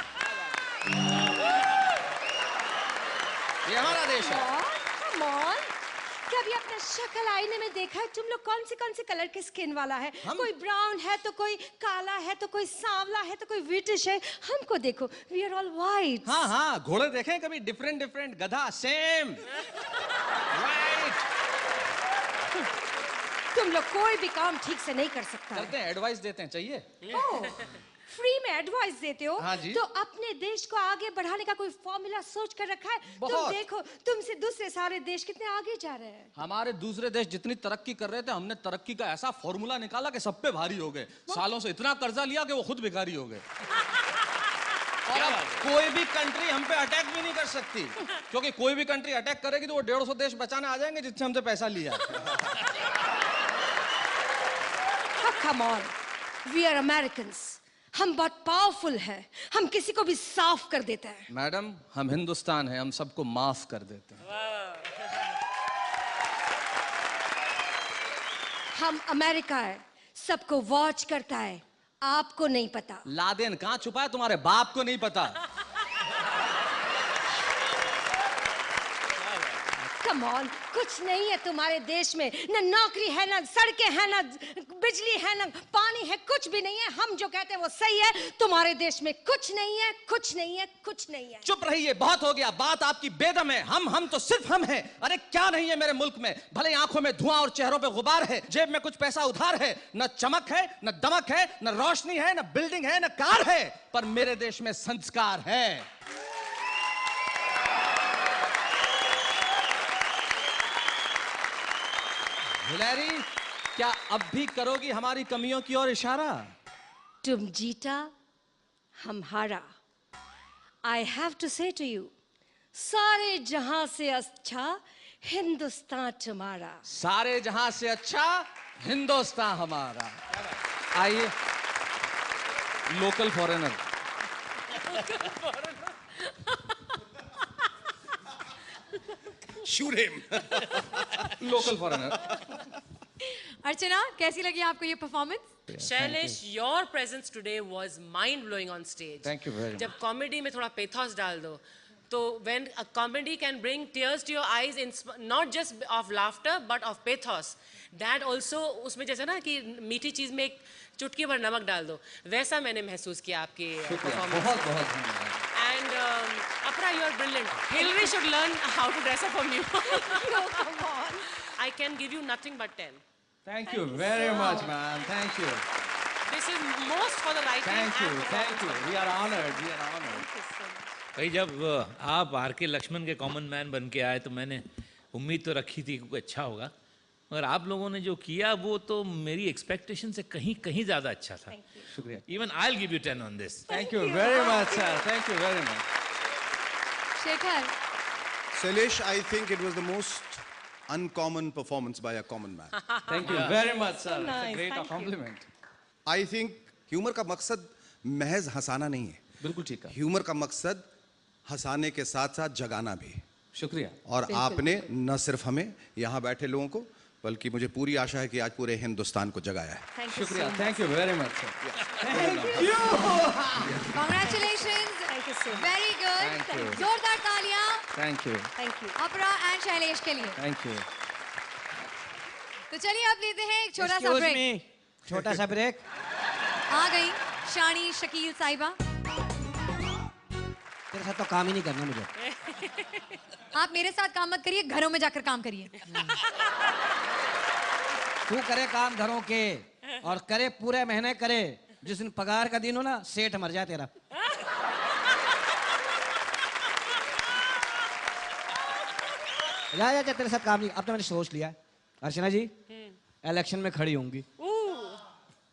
ये हमारा देश है।
Come on, कभी अपना शक्ल आईने में देखा है? तुम लोग कौन से कलर के स्किन वाला है? कोई ब्राउन है तो कोई काला है तो कोई सांवला है तो कोई ब्रिटिश है। हमको देखो, वी आर ऑल वाइट।
हाँ हाँ, घोड़े देखें कभी? डिफरेंट डिफरेंट, गधा सेम राइट।
तुम लोग कोई भी काम ठीक से नहीं कर सकता।
करते हैं, एडवाइस देते हैं, चाहिए?
फ्री में एडवाइस देते हो?
हाँ जी।
तो अपने देश को आगे बढ़ाने का कोई फॉर्मूला सोच कर रखा है? तुम
बहुत।
देखो, तुमसे दूसरे सारे देश कितने आगे जा रहे हैं।
हमारे दूसरे देश जितनी तरक्की कर रहे थे, हमने तरक्की का ऐसा फॉर्मूला निकाला कि सब पे भारी हो गए। सालों से इतना कर्जा लिया कि वो खुद भिखारी हो गए। और अब कोई भी कंट्री हम पे अटैक भी नहीं कर सकती, क्योंकि कोई भी कंट्री अटैक करेगी तो वो 150 देश बचाने आ जाएंगे जिससे हमसे पैसा लिया।
Come on, we are Americans. हम बहुत पावरफुल हैं, हम किसी को भी साफ कर देते हैं।
मैडम, हम हिंदुस्तान है, हम सबको माफ कर देते हैं।
हम अमेरिका है, सबको वॉच करता है, आपको नहीं पता।
लादेन कहाँ छुपा है, तुम्हारे बाप को नहीं पता।
Come on, कुछ नहीं है तुम्हारे देश में, न नौकरी है, न सड़कें हैं, न बिजली है, न पानी है, कुछ भी नहीं है। हम जो कहते हैं वो सही है। तुम्हारे देश में कुछ नहीं है, कुछ नहीं है, कुछ नहीं है।
चुप रहिए, बहुत हो गया, बात आपकी बेदम है। हम तो सिर्फ हम हैं। अरे क्या नहीं है मेरे मुल्क में? भले आंखों में धुआं और चेहरों पे गुबार है, जेब में कुछ पैसा उधार है, न चमक है, न दमक है, न रोशनी है, न बिल्डिंग है, न कार है, पर मेरे देश में संस्कार है। हिलैरी, क्या अब भी करोगी हमारी कमियों की ओर इशारा?
तुम जीता, हम हारा। I have to say to you, सारे जहां से अच्छा हिंदुस्तान तुम्हारा।
सारे जहां से अच्छा हिंदुस्तान हमारा। आइए, local foreigner.
Shoot him.
Local foreigner.
Archana, कैसी लगी आपको ये performance?
Shailesh, your presence today was mind blowing on stage.
Thank you very much.
जब कॉमेडी में थोड़ा पेथोस डाल दो, तो when a comedy can bring tears to your eyes, in not just of laughter but of pathos, that also, उसमें जैसे ना कि मीठी चीज में एक चुटकी भर नमक डाल दो, वैसा मैंने महसूस किया आपके परफॉर्मेंस।
बहुत बहुत धन्यवाद।
And Apra, you are brilliant. Hillary should learn how to dress up from you.
Come on.
I can give you nothing but 10.
Thank you very much, man. Thank you.
This is most for the writing.
Thank you.
and
Thank you. We are honored. We are honored.
भाई, जब आप are के लक्ष्मण के common man बन के आए तो मैंने उम्मीद तो रखी थी कि अच्छा होगा, मगर आप लोगों ने जो किया वो तो मेरी एक्सपेक्टेशन से कहीं कहीं ज़्यादा अच्छा था।
शुक्रिया।
Even I'll give you 10 on this.
Thank you very much, sir. Thank you very much.
Shekhar,
Shailesh, I think it was the most uncommon performance by a common man.
Thank you very much, sir. It's a
nice.
great
Thank you.
compliment.
I think humour का मकसद महज हंसाना नहीं है।
बिल्कुल ठीक है।
Humour का मकसद हंसाने के साथ साथ जगाना भी।
शुक्रिया।
और आपने न सिर्फ हमें यहाँ बैठे लोगों को, बल्कि मुझे पूरी आशा है कि आज पूरे हिंदुस्तान को जगाया है।
Thank you so
शुक्रिया।
much.
Thank you very much, sir.
congratulations.
Thank you so much.
Very good.
Thank you.
जोरदार तालियां
Thank you.
Thank you.
अपरा एंड शैलेश के लिए।
Thank you.
तो चलिए अब लेते हैं एक छोटा सा
Excuse
ब्रेक।
me. छोटा सा ब्रेक।
आ गई शानी शकील साहिबा।
तेरे साथ तो काम ही नहीं करना मुझे।
आप मेरे साथ काम मत करिए, घरों में जाकर काम करिए।
तू करे काम घरों के, और करे पूरे महीने करे। जिस दिन पगार का दिन हो ना, सेठ मर जाए तेरा। जा तेरे साथ काम नहीं। अब तो मैंने सोच लिया। अर्चना जी इलेक्शन में खड़ी होंगी,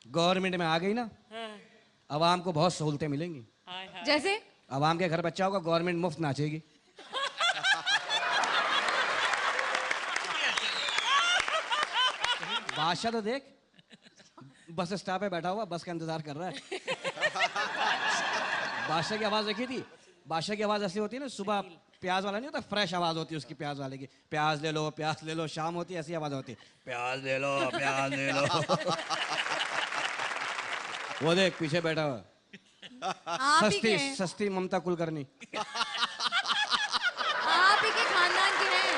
गवर्नमेंट में आ गई ना, आवाम को बहुत सहूलतें मिलेंगी।
जैसे
आवाम के घर बच्चा होगा, गवर्नमेंट मुफ्त नाचेगी। बादशाह तो देख बस स्टॉप पे बैठा हुआ, बस का इंतजार कर रहा है। बादशाह की आवाज देखी थी? बादशाह की आवाज ऐसी होती है ना, सुबह प्याज वाला नहीं होता, फ्रेश आवाज होती है उसकी, प्याज वाले की, प्याज ले लो प्याज ले लो। शाम होती है ऐसी आवाज होती है, प्याज ले लो प्याज ले लो। वो देख पीछे बैठा हुआ,
आप ही
सस्ती
के हैं।
सस्ती ममता कुलकर्णी।
आप ही के खानदान के हैं।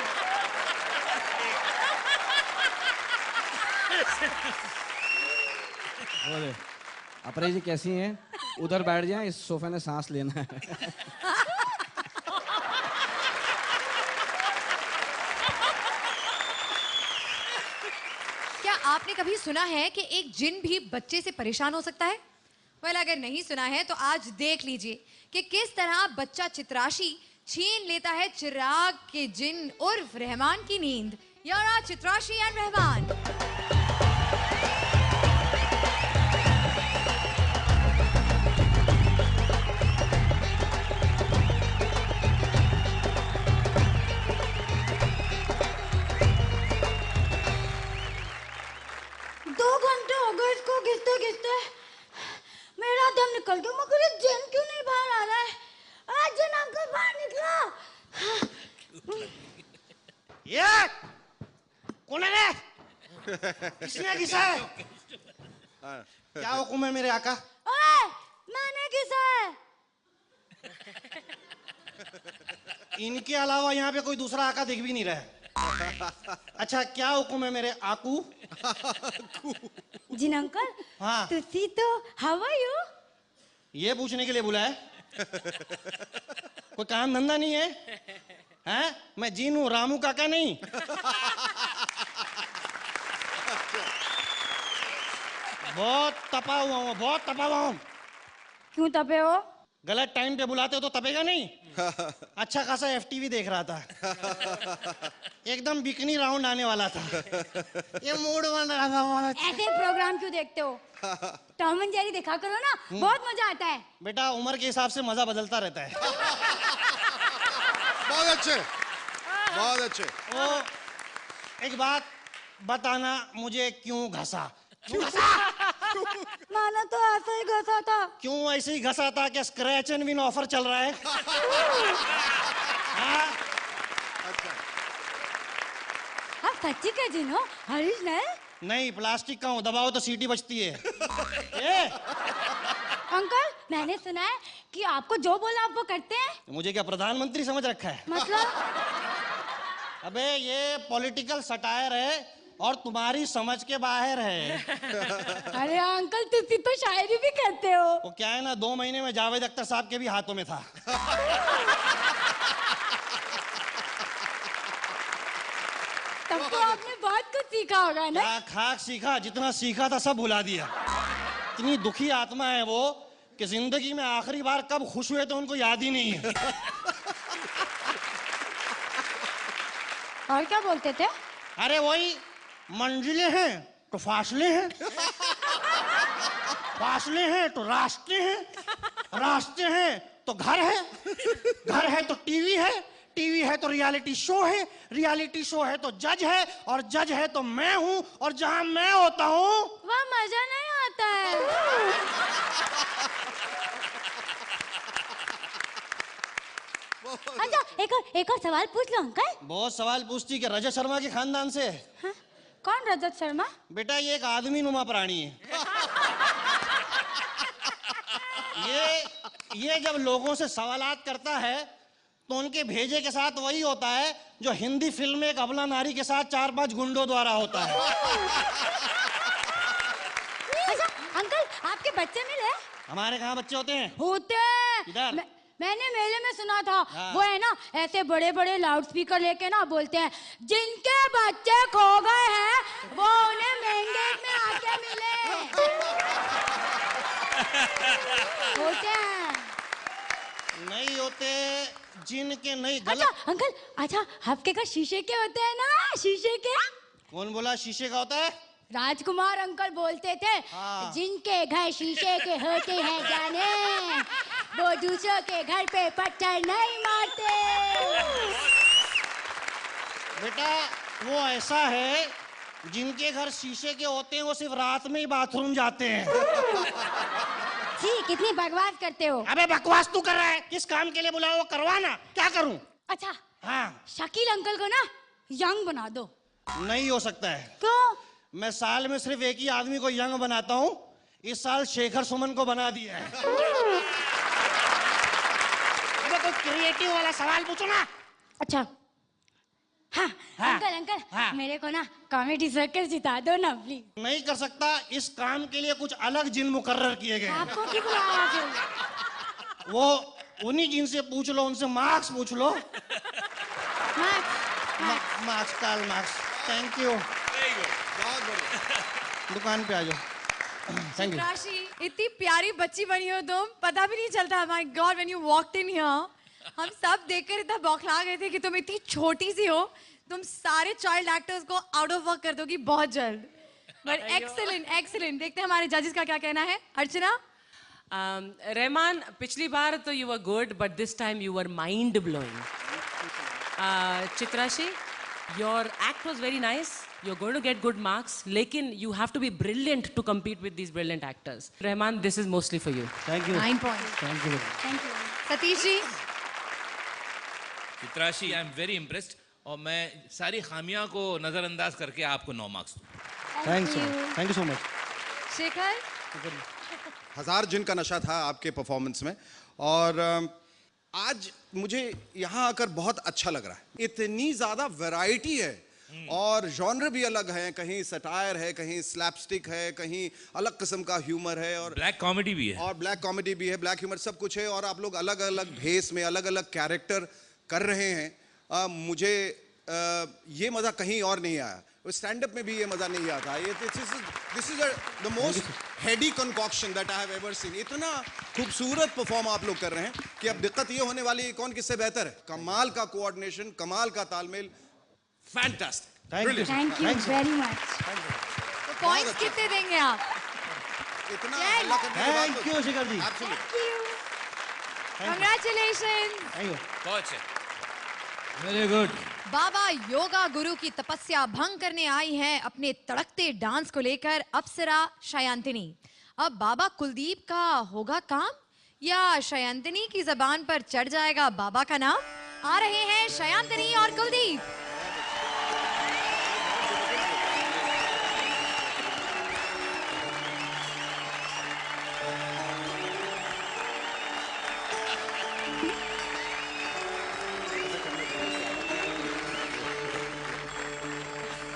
वो देख अपरे जी कैसी हैं, उधर बैठ जाए, इस सोफे ने सांस लेना है।
क्या आपने कभी सुना है कि एक जिन भी बच्चे से परेशान हो सकता है? वेल, अगर नहीं सुना है तो आज देख लीजिए कि किस तरह बच्चा चित्राशी छीन लेता है चिराग के जिन उर्फ रहमान की नींद। यारा चित्राशी एंड रहमान।
मेरा दम निकल गया, मगर ये जिन क्यों नहीं बाहर आ रहा है? आज जिन अंकल बाहर निकला।
ये कौन है रे? किसने घिसा है? क्या हुक्म है मेरे आका?
ओए, मैंने घिसा है।
इनके अलावा यहाँ पे कोई दूसरा आका दिख भी नहीं रहा है। अच्छा क्या हुक्म है मेरे आकू?
जिन अंकल,
हाँ।
तुसी तो हाउ आर यू?
ये पूछने के लिए बुलाया? कोई काम धंधा नहीं है? हैं? मैं जीन हूँ, रामू काका नहीं। बहुत तपा हुआ हूँ, बहुत तपा हुआ हूँ।
क्यों तपे हो?
गलत टाइम पे बुलाते हो तो तपेगा नहीं। अच्छा खासा एफटीवी देख रहा था, एकदम बिकनी राउंड आने वाला था, ये मूड बन रहा था।
ऐसे प्रोग्राम क्यों देखते हो? टॉम एंड जेरी देखा करो ना, बहुत मजा आता है।
बेटा उम्र के हिसाब से मजा बदलता रहता है।
बहुत अच्छे, बहुत अच्छे।
वो एक बात बताना, मुझे क्यों घसा?
माना तो ऐसे ही घसा था।
क्यों ऐसे ही घसा था? क्या स्क्रैच एंड विन ऑफर चल रहा है? हाँ?
आप सच्ची का जिन हो? ओरिजिनल?
नहीं, प्लास्टिक का हूँ, दबाओ तो सीटी बजती है। ए?
अंकल, मैंने सुना है कि आपको जो बोला आप वो करते हैं।
मुझे क्या प्रधानमंत्री समझ रखा है?
मतलब?
अबे ये पॉलिटिकल सटायर है और तुम्हारी समझ के बाहर है।
अरे अंकल, तुसी तो शायरी भी करते हो।
वो क्या है ना, 2 महीने में जावेद अख्तर साहब के भी हाथों में था।
तब तो आपने बहुत कुछ सीखा होगा ना?
क्या खाक सीखा, जितना सीखा था सब भुला दिया। इतनी दुखी आत्मा है वो कि जिंदगी में आखिरी बार कब खुश हुए तो उनको याद ही नहीं है।
और क्या बोलते थे?
अरे वही, मंजिलें हैं तो फासले हैं, फासले हैं तो रास्ते हैं, रास्ते हैं तो घर है, घर है तो टीवी है, टीवी है तो रियलिटी शो है, रियलिटी शो है तो जज है, और जज है तो मैं हूं, और जहां मैं होता हूं
वह मजा नहीं आता है। अच्छा, एक और सवाल पूछ लो अंकल।
बहुत सवाल पूछती कि रजत शर्मा के खानदान से?
हाँ? कौन रजत शर्मा?
बेटा ये एक आदमी नुमा प्राणी है। ये जब लोगों से सवालात करता है तो उनके भेजे के साथ वही होता है जो हिंदी फिल्म में एक अबला नारी के साथ 4-5 गुंडों द्वारा होता है।
अच्छा अंकल, आपके बच्चे मिले?
हमारे कहाँ बच्चे होते हैं?
होते हैं।
किधर?
मैंने मेले में सुना था।
हाँ।
वो है ना, ऐसे बड़े बड़े लाउड स्पीकर लेके ना बोलते हैं, जिनके बच्चे खो गए हैं वो उन्हें मेन गेट में आके मिले। होते हैं।
नहीं होते, जिनके नहीं।
अच्छा
गलत।
अंकल, अच्छा आपके घर शीशे के होते हैं ना? शीशे के?
कौन बोला शीशे का होता है?
राजकुमार अंकल बोलते थे,
हाँ।
जिनके घर शीशे के होते हैं जाने वो दूसरों के घर पे पत्थर नहीं मारते।
बेटा वो ऐसा है, जिनके घर शीशे के होते हैं वो सिर्फ रात में ही बाथरूम जाते हैं।
जी कितनी बकवास करते हो।
अबे बकवास तू कर रहा है, किस काम के लिए बुलाया वो करवाना, क्या करूं?
अच्छा
हाँ
शकील अंकल को ना यंग बना दो।
नहीं हो सकता है।
क्यों?
मैं साल में सिर्फ एक ही आदमी को यंग बनाता हूँ, इस साल शेखर सुमन को बना दिया है। अबे कोई क्रिएटिव वाला सवाल पूछो ना।
अच्छा हाँ,
हाँ,
अंकल अंकल
हाँ।
मेरे को ना कॉमेडी सर्कस जिता दो ना प्लीज।
नहीं कर सकता, इस काम के लिए कुछ अलग जिन मुकर्रर किए गए हैं।
आपको क्यों बुलाया फिर?
वो उन्हीं जिन से पूछ लो, उनसे मार्क्स पूछ लो। Marks Karl Marx. Thank you.
बहुत बढ़िया।
दुकान पे आ जाओ। Thank you.
राशि इतनी प्यारी बच्ची बनी हो तुम, पता भी नहीं चलता। My God when you walked in here, हम सब देखकर इतना बौखला गए थे कि तुम इतनी छोटी सी हो। तुम सारे चाइल्ड एक्टर्स को आउट ऑफ वर्क कर दोगी बहुत जल्द। But excellent excellent. देखते हैं हमारे जजेस का क्या कहना है। अर्चना।
रहमान, पिछली बार तो you were good but this time you were mind blowing. Chitrashi, your act was very nice, you're going to get good marks, लेकिन you have to be brilliant to compete with these brilliant actors. Rahman, this is mostly for you.
Thank you.
9 points.
Thank you.
Thank you.
Satish ji.
Chitrashi, I am very impressed और मैं सारी खामियां को नजरअंदाज करके आपको 9 marks दूँ।
Thank you so much.
Shekhar.
हजार जिन का नशा था आपके परफॉर्मेंस में, और आज मुझे यहाँ आकर बहुत अच्छा लग रहा है। इतनी ज्यादा वैरायटी है और जॉनर भी अलग है, कहीं सटायर है, कहीं स्लैपस्टिक है, कहीं अलग किस्म का ह्यूमर है, और
ब्लैक कॉमेडी भी है,
और ब्लैक कॉमेडी भी है, ब्लैक ह्यूमर सब कुछ है, और आप लोग अलग अलग भेस में अलग अलग कैरेक्टर कर रहे हैं। मुझे ये मजा कहीं और नहीं आया। स्टैंड अप में भी ये मजा नहीं आता। ये this is the most Heidi concoction that I have ever seen. इतना खूबसूरत परफॉर्म आप लोग कर रहे हैं कि अब दिक्कत ये होने वाली है कौन किससे बेहतर है। कमाल का कोऑर्डिनेशन, कमाल का तालमेल, fantastic.
Thank you very much.
तो पॉइंट्स कितने देंगे आप?
इतना हल्ला करने के बाद
thank you Shekhar ji.
Congratulations.
बहुत अच्छे।
Very good.
बाबा योगा गुरु की तपस्या भंग करने आई हैं अपने तड़कते डांस को लेकर अप्सरा शयांतिनी। अब बाबा कुलदीप का होगा काम या शयांतिनी की जबान पर चढ़ जाएगा बाबा का नाम? आ रहे हैं शयांतिनी और कुलदीप।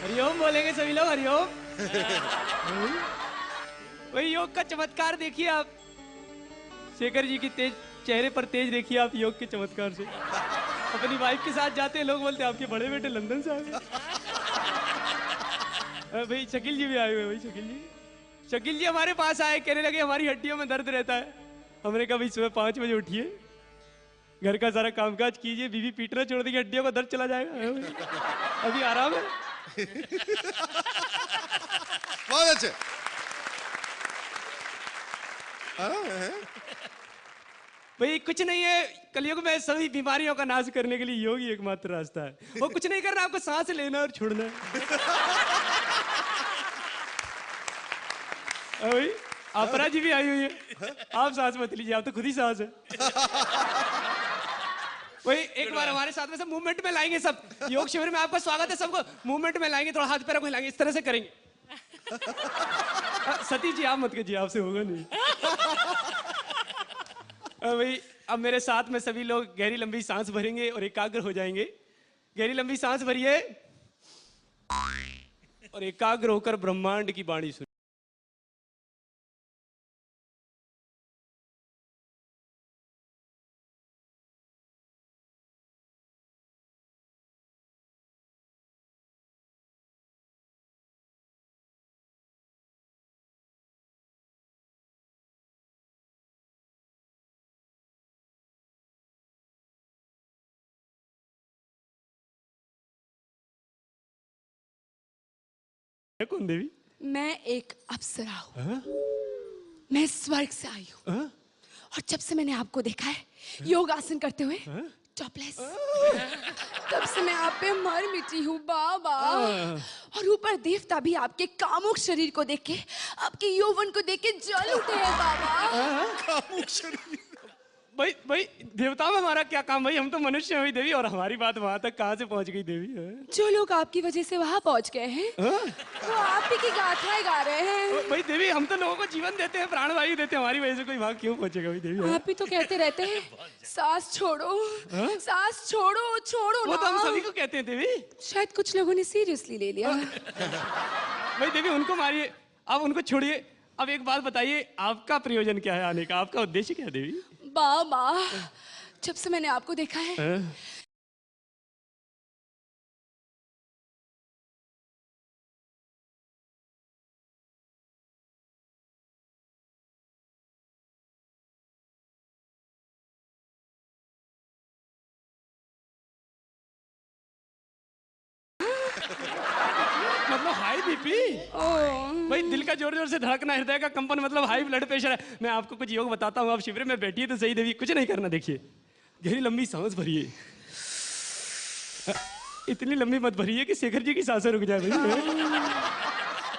हरिओम बोलेंगे सभी लोग, हरिओम। वही योग का चमत्कार देखिए आप। शेखर जी की तेज चेहरे पर तेज देखिए आप योग के चमत्कार से। अपनी वाइफ के साथ जाते हैं, लोग बोलते हैं आपके बड़े बेटे लंदन से आए हैं। भाई शकील जी भी आए हुए। भाई शकील जी हमारे पास आए, कहने लगे हमारी हड्डियों में दर्द रहता है। हमने कहा भाई सुबह 5 बजे उठिए, घर का सारा कामकाज कीजिए, बीवी पीटना छोड़ देगी, हड्डियों का दर्द चला जाएगा। अभी आराम है।
बहुत अच्छे।
भाई कुछ नहीं है, कलयुग में सभी बीमारियों का नाश करने के लिए योग ही एकमात्र रास्ता है। वो कुछ नहीं करना, आपको सांस लेना और छोड़ना है। भाई अपरा जी भी आई हुई है, आप सांस मत लीजिए, आप तो खुद ही सांस है। वही एक बार हमारे साथ में सब मूवमेंट में लाएंगे। सब योग शिविर में आपका स्वागत है, सबको मूवमेंट में लाएंगे, थोड़ा हाथ पैरों को हिलाएंगे, इस तरह से करेंगे। सतीश जी आप मत कीजिए, आपसे होगा नहीं। भाई अब मेरे साथ में सभी लोग गहरी लंबी सांस भरेंगे और एकाग्र हो जाएंगे। गहरी लंबी सांस भरिए और एकाग्र होकर ब्रह्मांड की वाणी सुनिए। कौन देवी?
मैं एक अप्सरा हूँ। मैं स्वर्ग से आई हूँ और जब से मैंने आपको देखा है योग आसन करते हुए टॉपलेस, तब से मैं आप पे मर मिटी हूँ बाबा। और ऊपर देवता भी आपके कामुक शरीर को देख के, आपके यौवन को देख के जल उठे हैं बाबा।
कामुक शरीर। भाई देवता में हमारा क्या काम भाई, हम तो मनुष्य हैं देवी, और हमारी बात वहां तक कहाँ से पहुंच गई देवी?
जो लोग आपकी वजह से वहां पहुंच गए हैं वो आप ही की गाथाएं गा रहे हैं।
भाई देवी, हम तो लोगों को जीवन देते हैं, प्राण वायु देते हैं, हमारी वजह से कोई वहां क्यों पहुंचेगा भाई देवी?
आप ही तो कहते रहते हैं सांस छोड़ो, सांस छोड़ो छोड़ो
वो
ना।
तो हम सभी को कहते हैं देवी।
शायद कुछ लोगों ने सीरियसली ले लिया।
भाई देवी, उनको मारिए, आप उनको छोड़िए। अब एक बात बताइए, आपका प्रयोजन क्या है आने का, आपका उद्देश्य क्या है देवी?
बाबा, जब से मैंने आपको देखा है
मतलब हाई बीपी? भाई दिल का जोर जोर से धड़कना, हृदय का कंपन, मतलब हाई ब्लड प्रेशर है। मैं आपको कुछ योग बताता हूँ, आप शिविर में बैठिए तो सही देवी। कुछ नहीं करना, देखिए गहरी लंबी सांस भरिए। इतनी लंबी मत भरिए कि शेखर जी की सांसें रुक जाए भाई।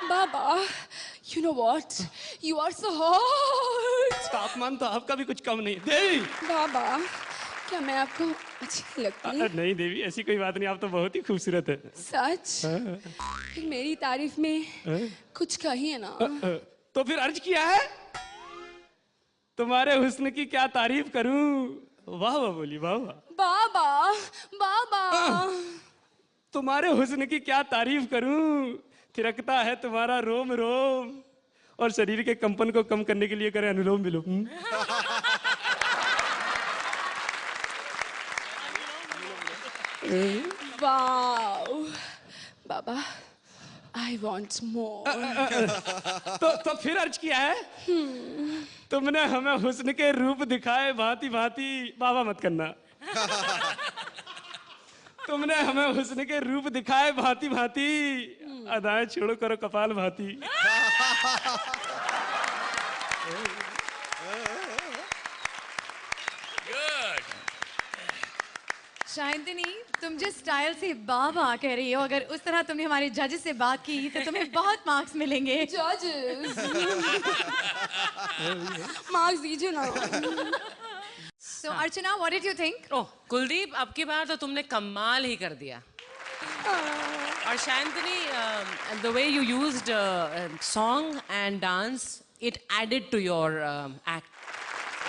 बाबा, you know what? You are so hot.
तापमान तो आपका भी कुछ कम नहीं देवी।
बाबा, क्या मैं आपको अच्छी लगती हूँ?
नहीं देवी, ऐसी कोई बात नहीं, आप तो बहुत ही खूबसूरत है।
सच? फिर मेरी तारीफ में कुछ कहिए ना।
तो फिर अर्ज किया है, तुम्हारे हुस्न की क्या तारीफ करूं? वाह वाह बोली, वाह वाह।
बाबा, बाबा,
तुम्हारे हुस्न की क्या तारीफ करूं? थिरकता है तुम्हारा रोम रोम, और शरीर के कंपन को कम करने के लिए करें anulom vilom.
Wow Baba, I want more.
तो फिर अर्ज किया है, तुमने हमें हुस्न के रूप दिखाए भांति भांति। बाबा मत करना। तुमने हमें हुस्न के रूप दिखाए भांति भांति, अदाएं छोड़ो करो कपाल भांति।
शायंतिनी, तुम जिस स्टाइल से बाबा कह रही हो, अगर उस तरह तुमने हमारे जजेस से बात की तो तुम्हें बहुत मार्क्स मिलेंगे।
जजेस मार्क्स दीजिए ना।
So Archana, what did you think?
ओह कुलदीप, अब की बार तो तुमने कमाल ही कर दिया। और शायंतनी, the way you used song and dance, it added to your act.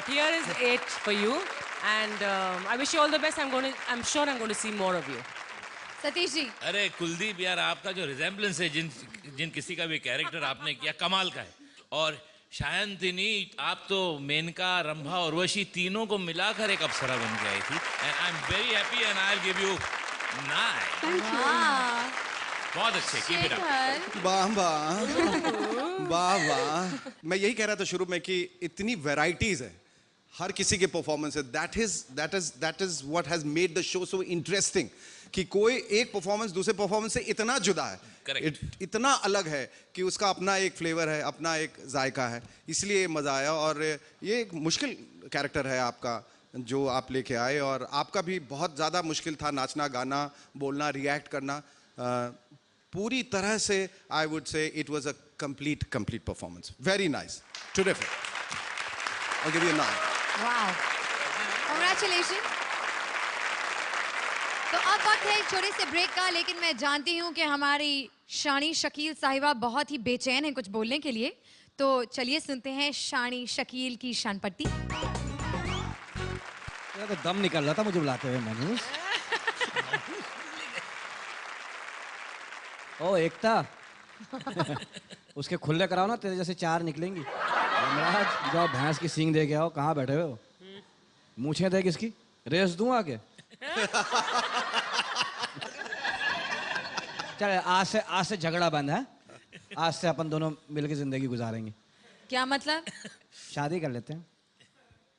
Here is 8 for you, and I wish you all the best. I'm sure I'm going to see more of you.
Satish ji.
अरे कुलदीप यार, आपका जो resemblance है जिन किसी का भी character आपने किया, कमाल का है। और शायंतिनी, आप तो मेनका, रंभा और उर्वशी तीनों को मिलाकर एक अप्सरा बन के आई थी। And I am very happy and I will give you 9। बहुत अच्छे, कीप इट अप।
वाह वाह वाह वाह। मैं यही कह रहा था शुरू में कि इतनी वैराइटीज है हर किसी के परफॉर्मेंस है। That is what has made the show so interesting, कि कोई एक परफॉर्मेंस दूसरे परफॉर्मेंस से इतना जुदा है, इतना अलग है कि उसका अपना एक फ्लेवर है, अपना एक जायका है, इसलिए मजा आया। और ये एक मुश्किल कैरेक्टर है आपका जो आप लेके आए, और आपका भी बहुत ज़्यादा मुश्किल था, नाचना, गाना, बोलना, रिएक्ट करना। पूरी तरह से I would say it was a complete performance. Very nice, terrific. I give you 9।
Wow, congratulation. तो अब वक्त है एक छोटे से ब्रेक का, लेकिन मैं जानती हूँ कि हमारी शानी शकील साहिबा बहुत ही बेचैन है कुछ बोलने के लिए, तो चलिए सुनते हैं शानी शकील की शानपट्टी।
तो दम निकल रहा था मुझे बुलाते हुए मनीष। ओ एकता, उसके खुले कराओ ना, तेरे जैसे 4 निकलेंगी। यमराज, जाओ भैंस की सींग दे के आओ। कहाँ बैठे हो? मूछें दे किसकी? रेस दूं आके? चल आज से झगड़ा बंद है। आज से अपन दोनों मिलकर जिंदगी गुजारेंगे।
क्या मतलब?
शादी कर लेते हैं।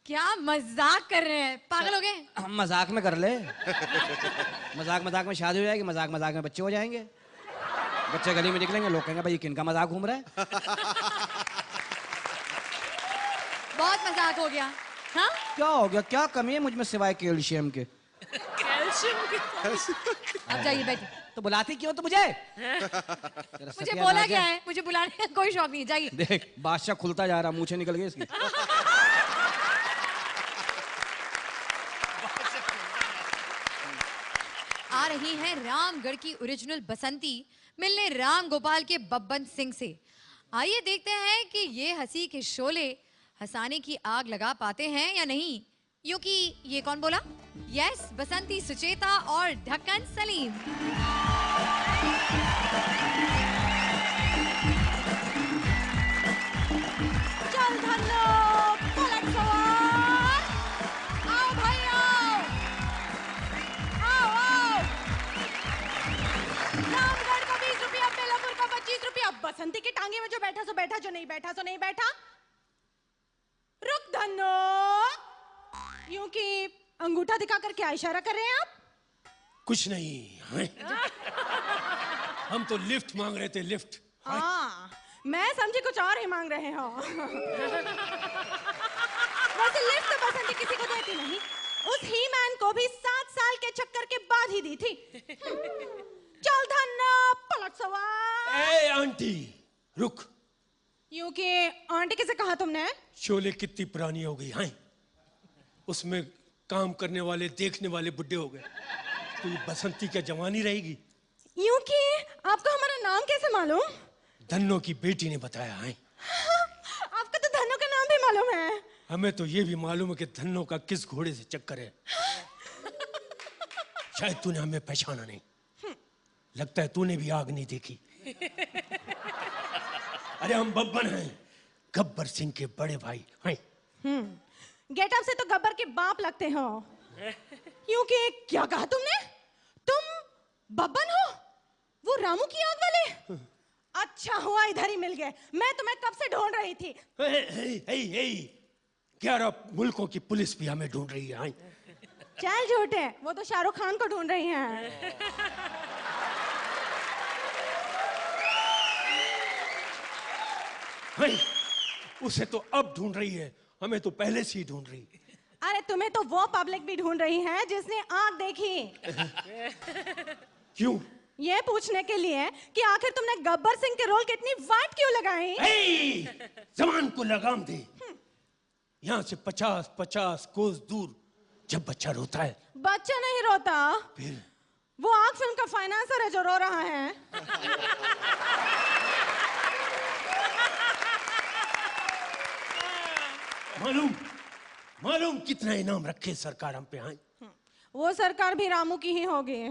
क्या मजाक कर रहे हैं? पागल हो गए?
हम मजाक में कर ले। मजाक में शादी हो जाएगी, मजाक में बच्चे हो जाएंगे। बच्चे गली में निकलेंगे, लोग कहेंगे भाई किनका मजाक घूम रहा है।
बहुत मजाक हो गया।
क्या हो गया? क्या कमी है मुझ में सिवाय कैल्शियम के?
कैल्शियम के
अब जाइए बैठिए।
तो बुलाती क्यों तो मुझे?
मुझे बोला क्या है? मुझे बुलाने का कोई शौक नहीं, जाइए।
देख बादशाह खुलता जा रहा, मुंह से निकल गई इसकी।
आ रही हैं रामगढ़ की ओरिजिनल बसंती मिलने राम गोपाल के बब्बन सिंह से। आइए देखते हैं कि ये हंसी के शोले हंसाने की आग लगा पाते हैं या नहीं। यूं कि ये कौन बोला? यस, बसंती सुचेता और ढक्कन सलीम।
चल धन्नो, पलट सवार। आओ भाई आओ। आओ आओ। रामगढ़ का 20 रुपया, बेलापुर का 25 रुपया। बसंती की टांगे में जो बैठा सो बैठा, जो नहीं बैठा सो नहीं बैठा। रुक धन्नो। यूं कि अंगूठा दिखाकर क्या इशारा कर रहे हैं आप?
कुछ नहीं हैं? हम तो लिफ्ट मांग रहे थे, लिफ्ट।
हाँ, मैं समझी कुछ और ही मांग रहे हो। वैसे लिफ्ट तो बसंती किसी को देती नहीं। उस ही मैन को भी 7 साल के चक्कर के बाद ही दी थी। चल धन्ना, पलट सवार।
ए आंटी रुक।
यूं कि आंटी किसे कहा तुमने?
शोले कितनी पुरानी हो गई हैं? उसमें काम करने वाले, देखने वाले बुड्ढे हो गए, तो ये बसंती क्या जवानी रहेगी?
यूं कि आपको हमारा नाम कैसे मालूम?
धन्नो की बेटी ने बताया है।
आपको तो धन्नो का नाम भी मालूम है।
हमें तो ये भी मालूम है कि धन्नो का किस घोड़े से चक्कर है। शायद तूने हमें पहचाना नहीं। लगता है तूने भी आग नहीं देखी। अरे हम बब्बन हैं, गब्बर सिंह के बड़े भाई हैं।
गेटअप से तो गब्बर के बाप लगते हो। यूं कि क्या कहा तुमने? तुम बब्बन हो? वो रामू की आग वाले? अच्छा हुआ इधर ही मिल गए, मैं तुम्हें कब से ढूंढ रही थी।
11 मुल्कों की पुलिस भी हमें ढूंढ रही है।
चल झूठे, वो तो शाहरुख खान को ढूंढ रही हैं।
उसे तो अब ढूंढ रही है, हमें तो पहले से ही ढूंढ रही है।
अरे तुम्हें तो वो पब्लिक भी ढूंढ रही है जिसने आग देखी।
क्यों?
ये पूछने के लिए कि आखिर तुमने गब्बर सिंह के रोल की इतनी वाट क्यों लगाई?
जवान को लगाम दे। यहाँ से 50 कोस दूर जब बच्चा रोता है।
बच्चा नहीं रोता,
फिर
वो आग फिल्म का फाइनेंसर है जो रो रहा है।
मालूम कितना इनाम रखे सरकार हम पे हैं?
वो सरकार भी रामू की ही होगी।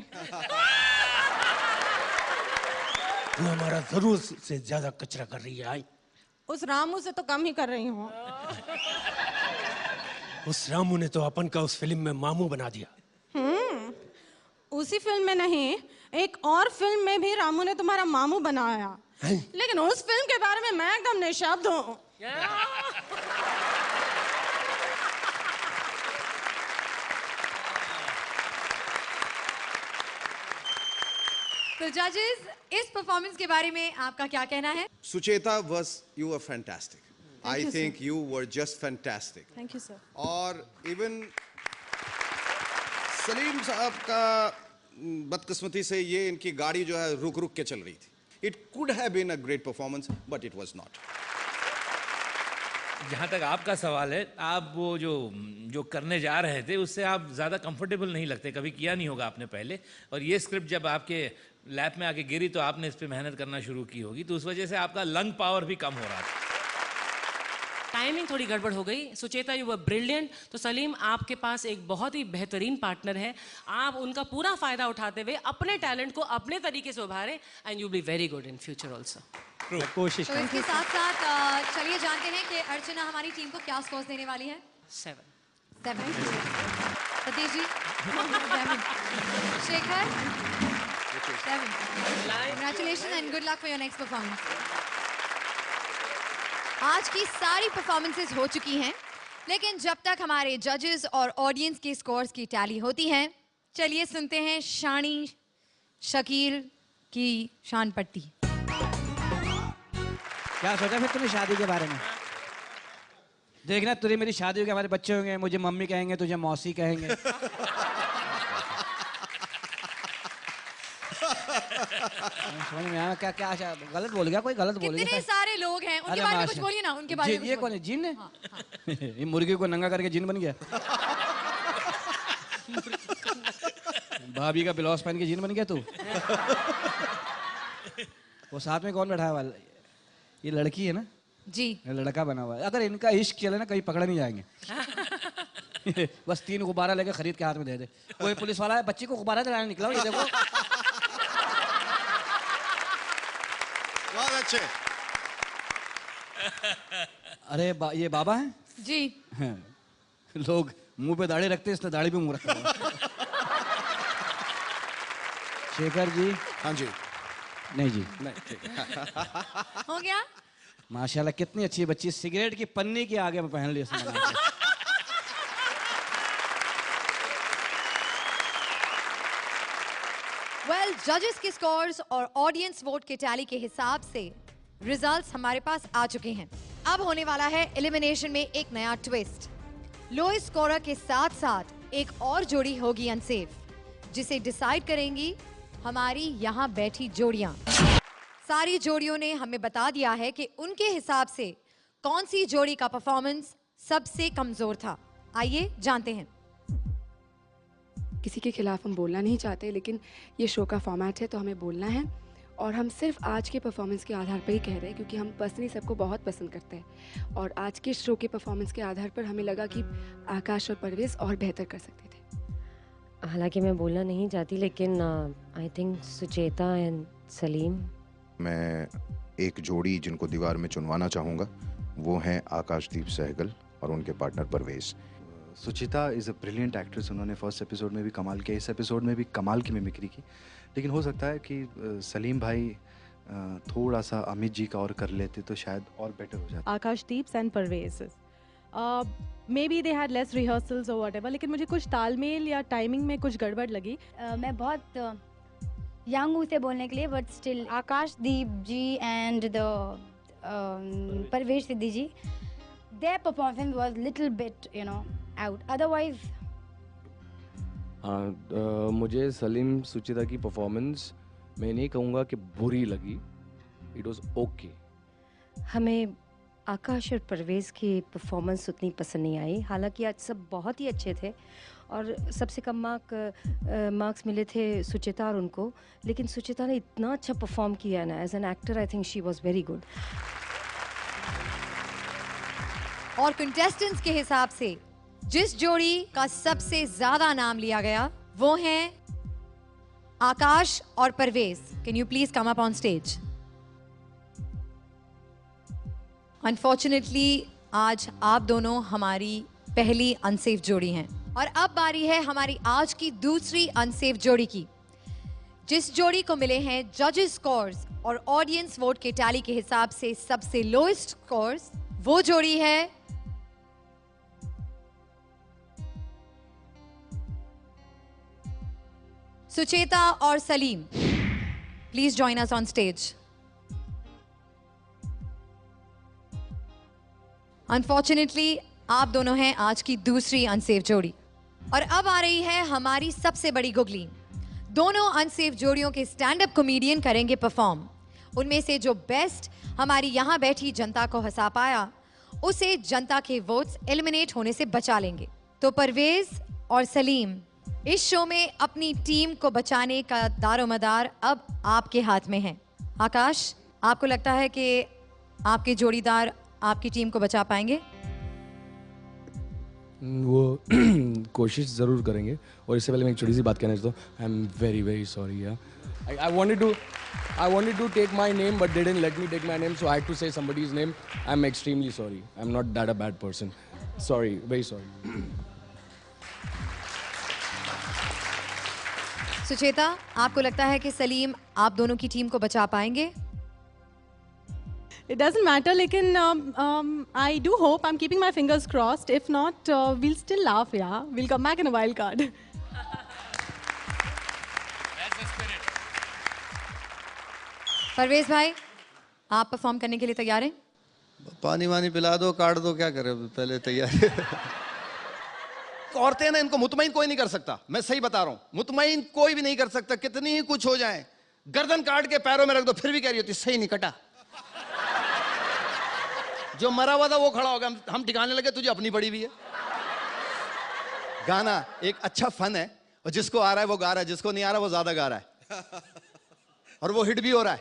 तू हमारा जरूर से ज्यादा कचरा कर रही है।
उस रामू से तो कम ही कर रही हूँ।
उस रामू ने तो अपन का उस फिल्म में मामू बना दिया।
उसी फिल्म में नहीं, एक और फिल्म में भी रामू ने तुम्हारा मामू बनाया। लेकिन उस फिल्म के बारे में मैं एकदम निशब्द हूँ।
तो जजेस, इस परफॉर्मेंस के बारे में आपका क्या कहना है?
Sucheta you were fantastic. I think you were just fantastic.
Thank you, sir.
और इवन सलीम साहब का बदकिस्मती से ये इनकी गाड़ी जो है रुक रुक के चल रही थी। It could have been a great performance, but it was not.
जहाँ तक आपका सवाल है, आप वो जो करने जा रहे थे उससे आप ज़्यादा कंफर्टेबल नहीं लगते, कभी किया नहीं होगा आपने पहले, और ये स्क्रिप्ट जब आपके लैप में आके गिरी तो आपने इस पे मेहनत करना शुरू की होगी, तो उस वजह से आपका लंग पावर भी कम हो रहा था।
टाइमिंग थोड़ी गड़बड़ हो गई। Sucheta you were brilliant. तो सलीम, आपके पास एक बहुत ही बेहतरीन पार्टनर है, आप उनका पूरा फायदा उठाते हुए अपने टैलेंट को अपने तरीके से उभारें and you be very good in future also.
कोशिश
तो इसके साथ साथ चलिए जानते हैं कि अर्चना हमारी टीम को क्या स्कोर्स देने वाली है।
7
Satish ji, Shekhar 7। Congratulations and good luck for your next performance. आज की सारी परफॉर्मेंसेस हो चुकी हैं, लेकिन जब तक हमारे जजेस और ऑडियंस के स्कोर्स की टैली होती हैं, चलिए सुनते हैं शानी शकील की शान पट्टी।
क्या सोचा फिर तुमने शादी के बारे में? देखना तुझे मेरी शादी होगी, हमारे बच्चे होंगे, मुझे मम्मी कहेंगे, तुझे मौसी कहेंगे। समझ में आया? क्या क्या गलत बोल गया? कोई गलत बोल गया?
कितने सारे लोग हैं, उनके बारे में कुछ बोलिए ना, उनके बारे में।
ये कौन है? जिन है? ये मुर्गी को नंगा करके जिन बन गया। भाभी का ब्लाउज पहन के जिन बन गया तू। वो साथ में कौन बैठा है वाला? ये लड़की है ना
जी,
लड़का बना हुआ है। अगर इनका इश्क चले ना कहीं पकड़े नहीं जाएंगे। बस 3 गुब्बारा लेके खरीद के हाथ में दे दे। कोई पुलिस वाला है, बच्ची को गुब्बारा दिलाने निकला हूं, ये देखो।
बहुत अच्छे।
अरे ये बाबा हैं
जी।
लोग मुंह पे दाढ़ी रखते हैं, इसने दाढ़ी पे मुंह रखा हुआ। शेखर जी।
हाँ जी।
नहीं जी,
नहीं, ठीक है।
हो गया।
माशाल्लाह कितनी अच्छी बच्ची, सिगरेट की पन्नी के आगे में पहन ली उसने।
वेल, जजेस के स्कोर्स और ऑडियंस वोट के टैली के हिसाब से रिजल्ट्स हमारे पास आ चुके हैं। अब होने वाला है एलिमिनेशन में एक नया ट्विस्ट। लोएस्ट स्कोरर के साथ साथ एक और जोड़ी होगी अनसेफ, जिसे डिसाइड करेंगी हमारी यहाँ बैठी जोड़ियां। सारी जोड़ियों ने हमें बता दिया है कि उनके हिसाब से कौन सी जोड़ी का परफॉर्मेंस सबसे कमजोर था। आइए जानते हैं।
किसी के खिलाफ हम बोलना नहीं चाहते, लेकिन ये शो का फॉर्मेट है तो हमें बोलना है, और हम सिर्फ आज के परफॉर्मेंस के आधार पर ही कह रहे हैं, क्योंकि हम पर्सनली सबको बहुत पसंद करते हैं, और आज के शो के परफॉर्मेंस के आधार पर हमें लगा कि आकाश और परवेज और बेहतर कर सकते थे।
हालांकि मैं बोलना नहीं चाहती, लेकिन I think Sucheta and Salim.
मैं एक जोड़ी जिनको दीवार में चुनवाना चाहूँगा, वो हैं आकाशदीप सहगल और उनके partner Parvez.
Suchita is a brilliant actress. उन्होंने फर्स्ट एपिसोड में भी कमाल किया, इस एपिसोड में भी कमाल की मिमिक्री की, लेकिन हो सकता है कि सलीम भाई थोड़ा सा अमित जी का और कर लेते तो शायद और बेटर हो जाता।
Akashdeep and Parvez may be they had less rehearsals और व्हाटएवर, लेकिन मुझे कुछ तालमेल या टाइमिंग में कुछ गड़बड़ लगी।
मैं बहुत यंग हूँ उसे बोलने के लिए, but still Akashdeep ji and the Parvez Siddhi ji, their performance was little bit, you know, out. Otherwise,
मुझे सलीम सुचिता की परफॉर्मेंस मैं नहीं कहूँगा कि बुरी लगी, इट वाज ओके।
हमें आकाश और परवेज की परफॉर्मेंस उतनी पसंद नहीं आई। हालांकि आज सब बहुत ही अच्छे थे, और सबसे कम मार्क्स मिले थे सुचिता और उनको, लेकिन सुचिता ने इतना अच्छा परफॉर्म किया ना, as an actor I think she was very good.
और कंटेस्टेंट्स के हिसाब से जिस जोड़ी का सबसे ज्यादा नाम लिया गया वो हैं आकाश और Parvez. Can you please come up on stage. Unfortunately आज आप दोनों हमारी पहली अनसेफ जोड़ी हैं, और अब बारी है हमारी आज की दूसरी अनसेफ जोड़ी की। जिस जोड़ी को मिले हैं जजेस स्कोर्स और ऑडियंस वोट के टैली के हिसाब से सबसे लोएस्ट स्कोर्स, वो जोड़ी है सुचेता और Salim. Please join us on stage. Unfortunately आप दोनों हैं आज की दूसरी अनसेफ जोड़ी, और अब आ रही है हमारी सबसे बड़ी गुगली। दोनों अनसेफ जोड़ियों के स्टैंड अप कॉमेडियन करेंगे परफॉर्म। उनमें से जो बेस्ट हमारी यहां बैठी जनता को हंसा पाया, उसे जनता के वोट्स एलिमिनेट होने से बचा लेंगे। तो परवेज और सलीम, इस शो में अपनी टीम को बचाने का दारोमदार अब आपके हाथ में है। आकाश, आपको लगता है कि आपके जोड़ीदार आपकी टीम को बचा पाएंगे?
वो कोशिश ज़रूर करेंगे, और इससे पहले मैं एक छोटी सी बात कहना चाहता हूँ। आई am very very sorry. I wanted to take my name, but they didn't let me take my name, so I had to say somebody's name. I'm extremely sorry. I'm not that a bad person. Sorry, very sorry.
Sucheta, आपको लगता है कि सलीम आप दोनों की team को बचा पाएंगे?
It doesn't matter, लेकिन I do hope, I'm keeping my fingers crossed. If not, we'll still laugh, yeah. We'll come back in a wild card.
Parvez भाई, आप परफॉर्म करने के लिए तैयार हैं?
पानी वानी पिला दो, काट दो, क्या करे, पहले तैयारी। औरतें ना, इनको मुतमईन कोई नहीं कर सकता, मैं सही बता रहा हूं, मुतमईन कोई भी नहीं कर सकता, कितनी ही कुछ हो जाए। गर्दन काट के पैरों में रख दो फिर भी कह रही होती सही नहीं कटा। जो मरा हुआ था वो खड़ा होगा, हम ठिकाने लगे, तुझे अपनी पड़ी भी है। गाना एक अच्छा फन है, और जिसको आ रहा है वो गा रहा है, जिसको नहीं आ रहा वो ज्यादा गा रहा है, और वो हिट भी हो रहा है।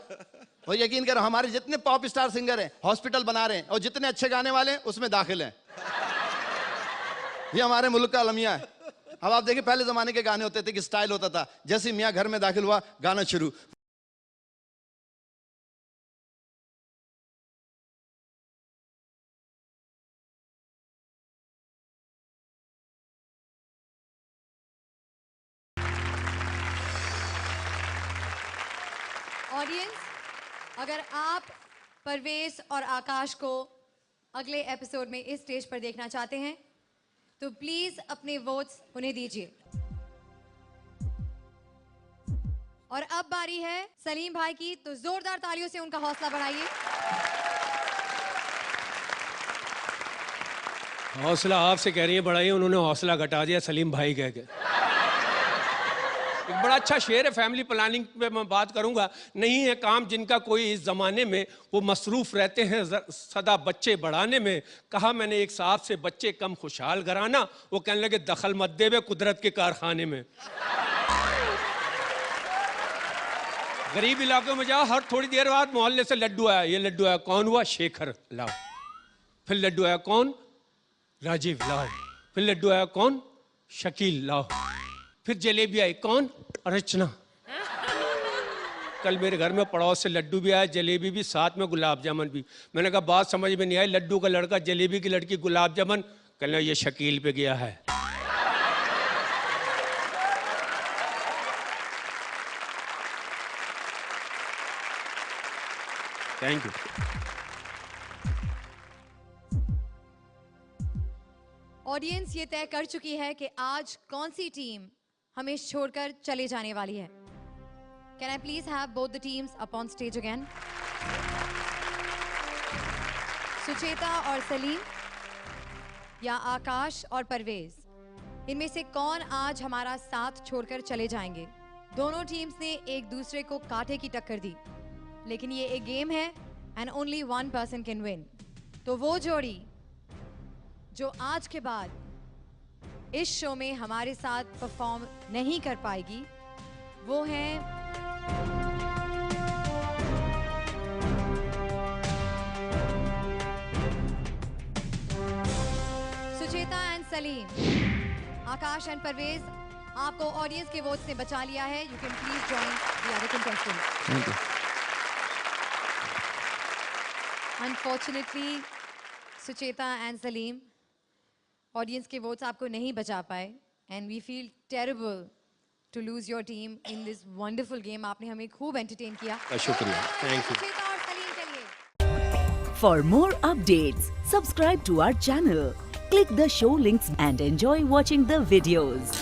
और यकीन करो हमारे जितने पॉप स्टार सिंगर हैं हॉस्पिटल बना रहे हैं, और जितने अच्छे गाने वाले हैं उसमें दाखिल हैं। ये हमारे मुल्क का अलमिया है। अब आप देखिए पहले जमाने के गाने होते थे कि स्टाइल होता था, जैसे मियाँ घर में दाखिल हुआ गाना शुरू।
ऑडियंस, अगर आप परवेज और आकाश को अगले एपिसोड में इस स्टेज पर देखना चाहते हैं तो प्लीज अपने वोट्स उन्हें दीजिए। और अब बारी है सलीम भाई की, तो जोरदार तालियों से उनका हौसला बढ़ाइए।
हौसला आपसे कह रही है बढ़ाइए, उन्होंने हौसला घटा दिया सलीम भाई कह के। एक बड़ा अच्छा शेर है, फैमिली प्लानिंग पे मैं बात करूंगा। नहीं है काम जिनका कोई इस जमाने में, वो मसरूफ रहते हैं सदा बच्चे बढ़ाने में। कहा मैंने एक साहब से बच्चे कम खुशहाल घराना, वो कहने लगे दखल मत देवे कुदरत के कारखाने में। गरीब इलाकों में जाओ, हर थोड़ी देर बाद मोहल्ले से लड्डू आया, ये लड्डू आया, कौन हुआ? शेखर, लाओ। फिर लड्डू आया, कौन? राजीव, लाओ। फिर लड्डू आया, कौन? शकील, लाओ। फिर जलेबी आई, कौन? अर्चना। कल मेरे घर में पड़ोस से लड्डू भी आया, जलेबी भी, साथ में गुलाब जामुन भी। मैंने कहा बात समझ में नहीं आई, लड्डू का लड़का, जलेबी की लड़की, गुलाब जामुन। कहना ये शकील पे गया है। Thank you.
ऑडियंस ये तय कर चुकी है कि आज कौन सी टीम हमें छोड़कर चले जाने वाली है। Can I please have both the teams up on stage again? Sucheta और सलीम, या आकाश और परवेज, इनमें से कौन आज हमारा साथ छोड़कर चले जाएंगे? दोनों टीम्स ने एक दूसरे को कांटे की टक्कर दी, लेकिन ये एक गेम है and only one person can win. तो वो जोड़ी जो आज के बाद इस शो में हमारे साथ परफॉर्म नहीं कर पाएगी वो है सुचेता एंड सलीम। आकाश एंड परवेज, आपको ऑडियंस के वोट से बचा लिया है। You can please join the other contestants. Unfortunately Sucheta and Salim, audience के वोट्स आपको नहीं बचा पाए and we feel terrible to lose your team in this wonderful game. आपने हमें खूब एंटरटेन किया।
शुक्रिया, थैंक यू।
सुचेता और सलीम के लिए।
For more updates, subscribe to our channel, click the show links and enjoy watching the videos.